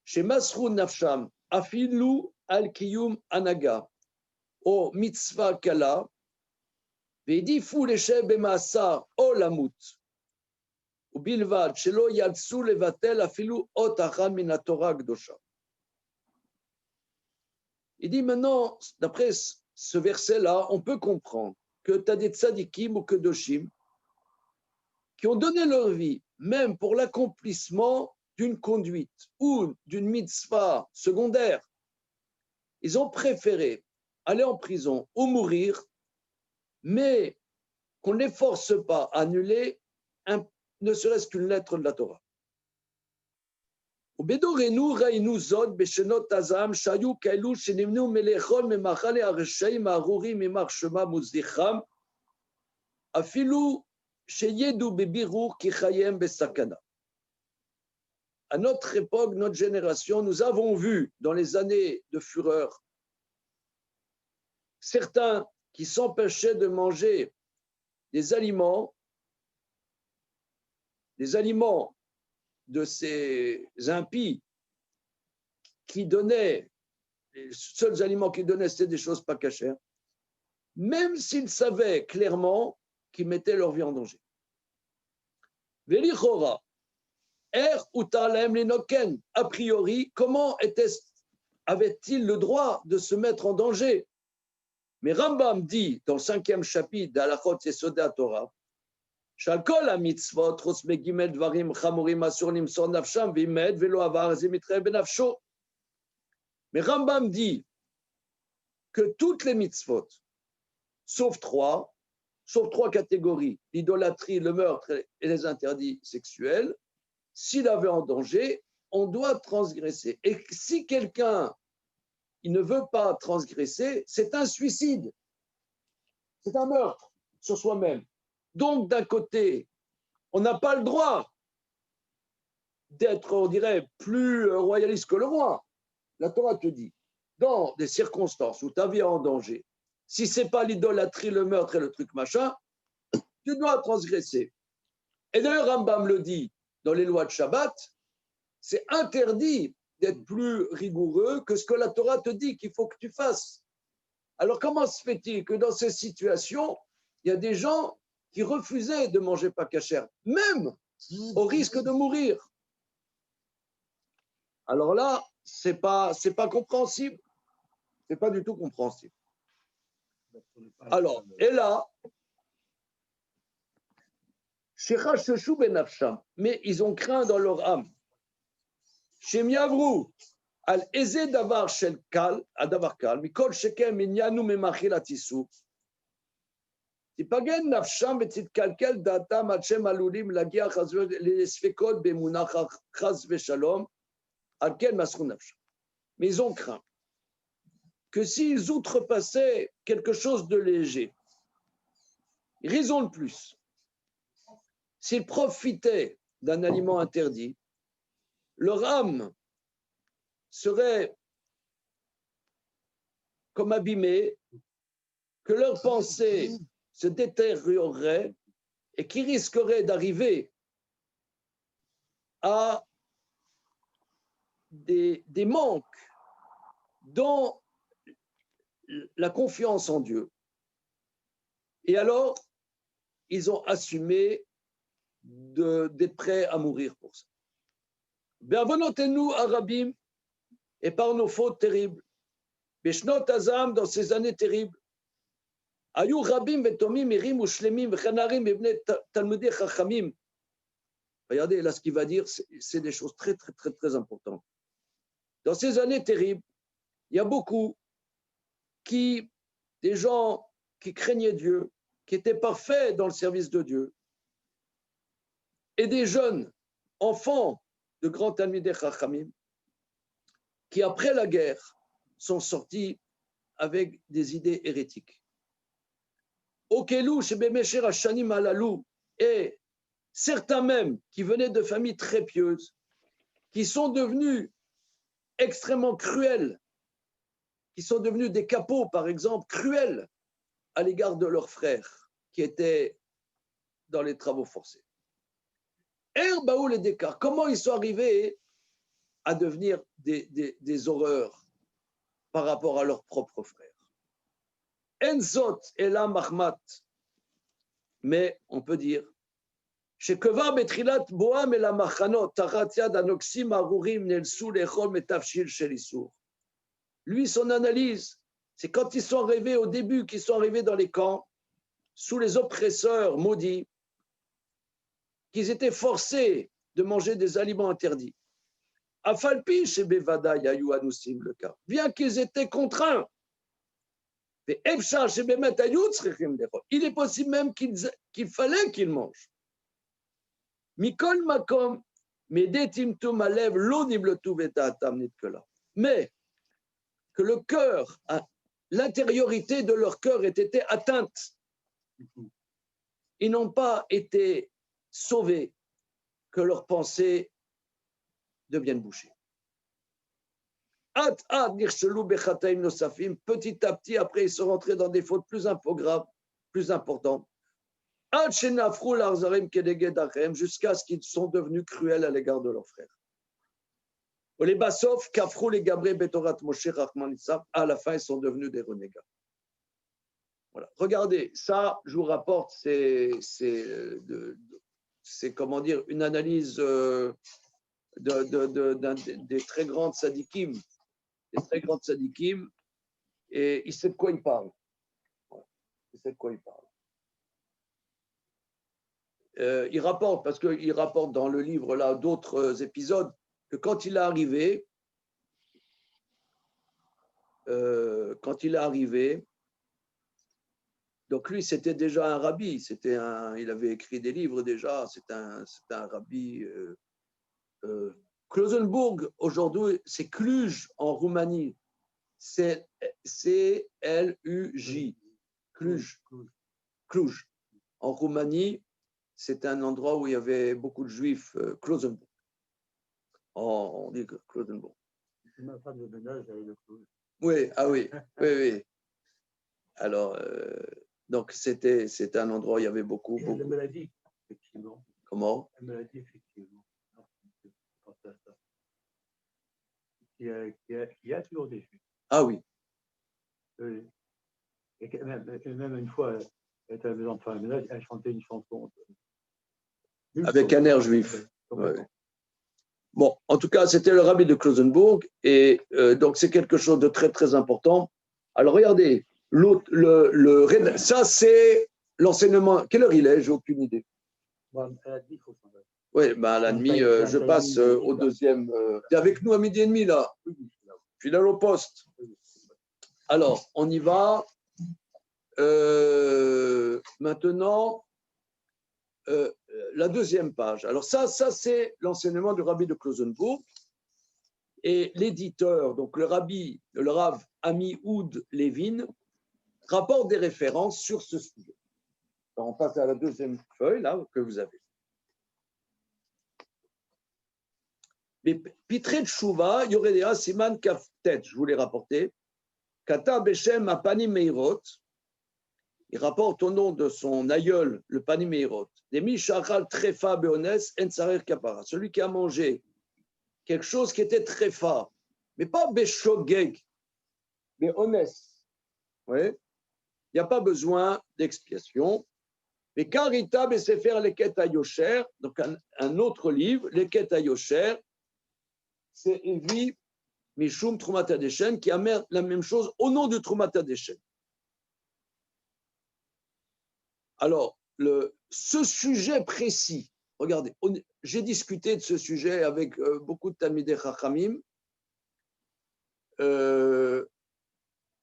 Shemasru Nafsham, Afilu Al-Kiyum Anaga, O Mitzvah Kala, Vedifu Leshe Bemaasar O Lamut, ou Bilvad, Shelo Yatsu Levatel Afilu Otachan Minatora Gdosha. Il dit maintenant, d'après ce verset-là, on peut comprendre que tu as des tzadikim ou kedoshim qui ont donné leur vie, même pour l'accomplissement d'une conduite ou d'une mitzvah secondaire. Ils ont préféré aller en prison ou mourir, mais qu'on ne les force pas à annuler ne serait-ce qu'une lettre de la Torah. ובדורנו ראינו זאת בשנות הזעם שהיו כאלו שנמנעו מלאכול ממאכלי הרשעים הארורים יימח שמם וזכרם, אפילו שידעו בבירור כי חייהם בסכנה. À notre époque, notre génération, nous avons vu dans les années de fureur certains qui s'empêchaient de manger des aliments de ces impies qui donnaient, les seuls aliments qu'ils donnaient, c'était des choses pas cachères, même s'ils savaient clairement qu'ils mettaient leur vie en danger. Velichora, a priori, comment avait-il le droit de se mettre en danger? Mais Rambam dit dans le 5e chapitre d'Alachot Yesodei Torah, Shakol ha-mitzvot chutz megimel dvarim chamurim asur limsor nafsham v'imed velo avar ze mitreh benafsho. Mais Rambam dit que toutes les mitzvot, sauf trois catégories, l'idolâtrie, le meurtre et les interdits sexuels, s'il avait en danger, on doit transgresser. Et si quelqu'un il ne veut pas transgresser, c'est un suicide, c'est un meurtre sur soi-même. Donc, d'un côté, on n'a pas le droit d'être, on dirait, plus royaliste que le roi. La Torah te dit, dans des circonstances où ta vie est en danger, si ce n'est pas l'idolâtrie, le meurtre et le truc machin, tu dois transgresser. Et d'ailleurs, Rambam le dit dans les lois de Shabbat, c'est interdit d'être plus rigoureux que ce que la Torah te dit qu'il faut que tu fasses. Alors, comment se fait-il que dans ces situations, il y a des gens qui refusaient de manger pas cachère, même au risque de mourir. Alors là, c'est pas compréhensible. C'est pas du tout compréhensible. Alors, et là, mais ils ont craint dans leur âme. Shem Yavrou, al eze davar shel kal, adavar kal, mikol shekem inyanu memachil atisou. תיפגן נפשם ותתקלקל דעתם עד שהם עלולים להגיע לספקות באמונה חס ושלום, על כן מסרו נפשם. Mais ils ont craint que s'ils outrepassaient quelque chose de léger, raison de plus, s'ils profitaient d'un aliment interdit, leur âme serait comme abîmée, que leur pensée se détériorerait et qui risquerait d'arriver à des manques dans la confiance en Dieu. Et alors, ils ont assumé d'être prêts à mourir pour ça. Be'avonotenu arabim, et par nos fautes terribles, Beshnot Azam, dans ces années terribles, Ayu Rabim Vetomim Mirim Ushlemim Vechanarim Bebne Talmudei Chachamim. Regardez là ce qu'il va dire, c'est des choses très, très, très, très importantes. Dans ces années terribles, il y a beaucoup des gens qui craignaient Dieu, qui étaient parfaits dans le service de Dieu, et des jeunes enfants de grands Talmidei Chachamim, qui après la guerre sont sortis avec des idées hérétiques. Okelu Shebemesher Hashanim Alalou, et certains même qui venaient de familles très pieuses, qui sont devenus extrêmement cruels, qui sont devenus des capots, par exemple, cruels à l'égard de leurs frères qui étaient dans les travaux forcés. Baoul et Descartes, comment ils sont arrivés à devenir des horreurs par rapport à leurs propres frères? Enzot et la Mahmat, mais on peut dire chez Keva Betrilat Boam et la Machanot, Taratia Danoxim Arurim Nelsu Lechol Metafshil Shelisur. Lui, son analyse, c'est quand ils sont arrivés au début, qu'ils sont arrivés dans les camps, sous les oppresseurs maudits, qu'ils étaient forcés de manger des aliments interdits. Afalpi chez Bevada Yayu Anusim le cas, bien qu'ils étaient contraints. Il est possible même qu'il fallait qu'ils mangent. Mikol makom, mais que le cœur, l'intériorité de leur cœur ait été atteinte. Ils n'ont pas été sauvés, que leurs pensées deviennent bouchées. Petit à petit, après, ils sont rentrés dans des fautes plus graves, plus importantes. Jusqu'à ce qu'ils sont devenus cruels à l'égard de leurs frères. À la fin, ils sont devenus des renégats. Voilà. Regardez, ça, je vous rapporte, c'est comment dire, une analyse des très grandes sadikim. Des très grandes sadikim, et il sait de quoi il parle. Il sait de quoi il parle. Il rapporte, parce qu'il rapporte dans le livre là d'autres épisodes, que quand il est arrivé, donc lui c'était déjà un rabbi, il avait écrit des livres déjà, c'est un rabbi. Klausenburg, aujourd'hui, c'est Cluj en Roumanie. C'est C-L-U-J. Cluj. Cluj. En Roumanie, c'est un endroit où il y avait beaucoup de juifs. Klausenburg. On dit Klausenburg. C'est ma femme de ménage avec le Cluj. Oui, ah oui, oui. Alors, donc c'était un endroit où il y avait beaucoup. La maladie, effectivement. Comment? La maladie, effectivement. Il y a toujours des juifs. Ah oui. Oui. Et même une fois, Elle était à la maison de faire le ménage, elle chantait une chanson. Avec un air juif. Ouais. Bon, en tout cas, c'était le rabbi de Klausenburg, et donc c'est quelque chose de très, très important. Alors, regardez, ça, c'est l'enseignement. Quelle heure il est? J'ai aucune idée. Oui, ben à la demi, je passe au deuxième. Tu es avec nous à 12h30, là? Fidèle au poste. Alors, on y va. Maintenant, la deuxième page. Alors, ça c'est l'enseignement du rabbi de Klausenburg. Et l'éditeur, donc le Rav Amihoud Levin, rapporte des références sur ce sujet. Alors, on passe à la deuxième feuille, là, que vous avez. Mais Pitré de Chouva, Yoredea Siman Kaftet, je vous l'ai rapporté. Kata Beshem Apani Meirot, il rapporte au nom de son aïeul, le Pani Meirot, des Mishachal Trefa Beones Ensarer Kapara, celui qui a mangé quelque chose qui était Trefa, mais pas Beshogeg, mais honnête. Oui. Il n'y a pas besoin d'expiation. Mais Karita Besefer Leket Ayosher, donc un autre livre, Leket Ayosher, c'est Evi Mishum Trumata Deshen qui amène la même chose au nom du Trumata Deshen. Alors, ce sujet précis, regardez, j'ai discuté de ce sujet avec beaucoup de Talmidei Chachamim. Il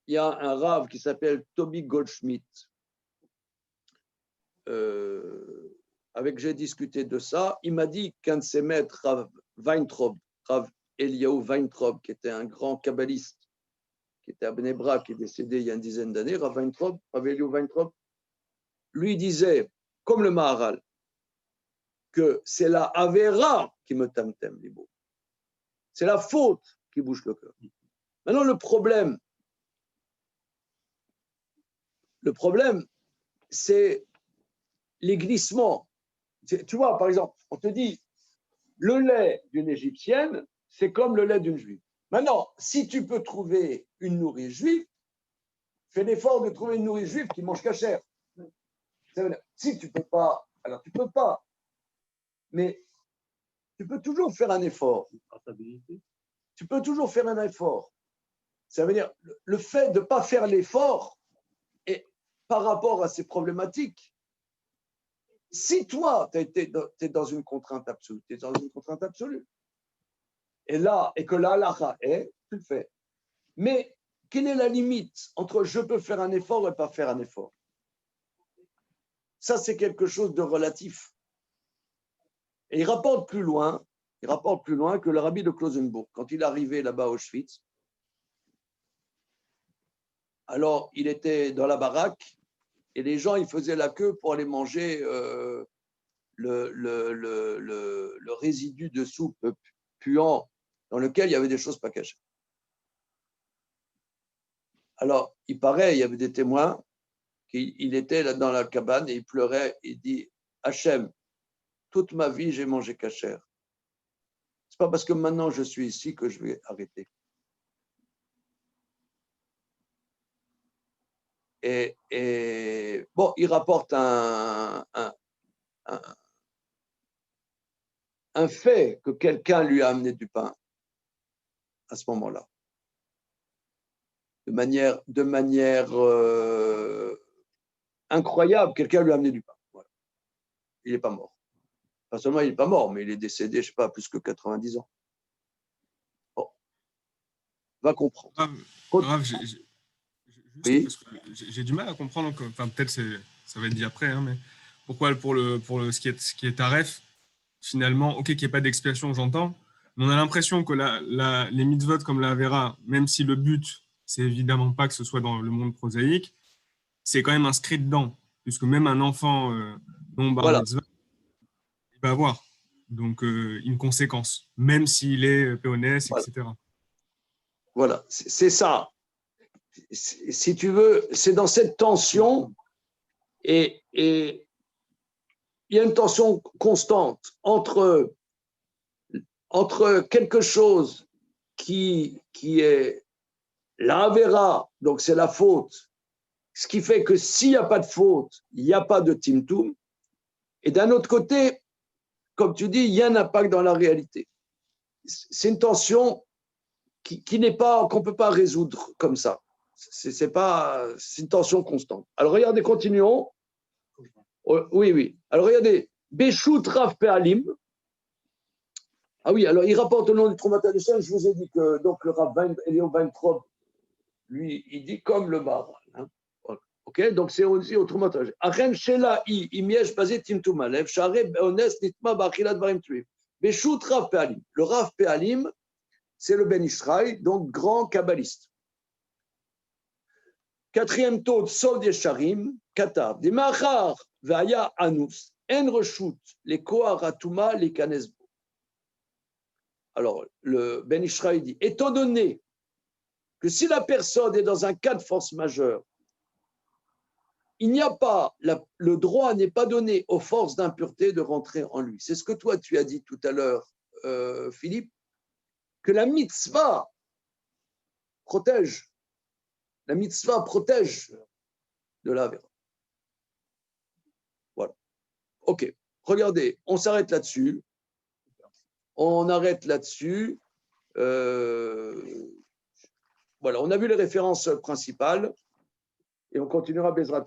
y a un Rav qui s'appelle Toby Goldschmidt, avec j'ai discuté de ça. Il m'a dit qu'un de ses maîtres, Rav Weintraub, Rav Eliyahu Weintraub, qui était un grand kabbaliste, qui était à Bnei Brak, qui est décédé il y a une dizaine d'années, Rav Eliyahu Weintraub, lui disait, comme le Maharal, que c'est la Avera qui me tamtem les mots. C'est la faute qui bouge le cœur. Maintenant, le problème, c'est les glissements. Tu vois, par exemple, on te dit, le lait d'une Égyptienne, c'est comme le lait d'une Juive. Maintenant, si tu peux trouver une nourrice juive, fais l'effort de trouver une nourrice juive qui mange cachère. Si tu ne peux pas, alors tu ne peux pas. Mais tu peux toujours faire un effort. Tu peux toujours faire un effort. Ça veut dire, le fait de ne pas faire l'effort et par rapport à ces problématiques, si toi, tu es dans une contrainte absolue, tu es dans une contrainte absolue. Et que la halakha est, tu le fais. Mais quelle est la limite entre je peux faire un effort et pas faire un effort? Ça, c'est quelque chose de relatif. Et il rapporte plus loin que le rabbi de Klausenburg, quand il est arrivé là-bas à Auschwitz, alors il était dans la baraque et les gens, ils faisaient la queue pour aller manger le résidu de soupe puant dans lequel il y avait des choses pas cachées. Alors, il paraît, il y avait des témoins, qu'il était là dans la cabane et il pleurait, il dit « Hachem, toute ma vie, j'ai mangé cachère. Ce n'est pas parce que maintenant je suis ici que je vais arrêter. » Et bon, il rapporte un fait que quelqu'un lui a amené du pain à ce moment-là. De manière incroyable, quelqu'un lui a amené du pain. Voilà. Il n'est pas mort. Pas seulement il n'est pas mort, mais il est décédé, je ne sais pas, plus que 90 ans. Bon. Va comprendre. Grave, oui. parce que j'ai du mal à comprendre, enfin peut-être ça va être dit après, hein, mais pourquoi pour ce qui est taref, finalement, ok, qu'il n'y ait pas d'expiation, j'entends, mais on a l'impression que les mitzvot comme la Avera, même si le but, c'est évidemment pas que ce soit dans le monde prosaïque, c'est quand même inscrit dedans, puisque même un enfant non bar Voilà. mitzvah, il va avoir donc une conséquence, même s'il est péonès, voilà. etc. Voilà, c'est ça. Si tu veux, c'est dans cette tension et il y a une tension constante entre quelque chose qui est la Avera, donc c'est la faute, Ce qui fait que s'il n'y a pas de faute, il n'y a pas de timtum. Et d'un autre côté, comme tu dis, il y a un impact dans la réalité. C'est une tension qui n'est pas, qu'on ne peut pas résoudre comme ça. C'est une tension constante. Alors regardez, continuons. Oui. Alors regardez, Béchout Rav Pe'alim. Ah oui, alors il rapporte au nom du Troumat Hadeshen, je vous ai dit que donc, le Rav Eliyahu Weintraub, lui, il dit comme le Maharal. Hein. Ok, donc c'est aussi au Troumat Hadeshen. Achen Shela imiesh bazé timtum alev, share be'ones nitma ba'achilat dvarim tuim. Béchout Rav Pe'alim. Le Rav Pe'alim, c'est le Ben Israël, donc grand kabbaliste. Quatrième taux, Sod Yesharim, Katav. Des Machar, Vaya Anus, En Reshut, les Koharatuma, les Kanesbo. Alors, le Ben Israël dit, étant donné que si la personne est dans un cas de force majeure, il n'y a pas, le droit n'est pas donné aux forces d'impureté de rentrer en lui. C'est ce que toi tu as dit tout à l'heure, Philippe, que la mitzvah protège. La mitzvah protège de la vera. Voilà. Ok. Regardez, on s'arrête là-dessus. On arrête là-dessus. Voilà, on a vu les références principales et on continuera Bezrat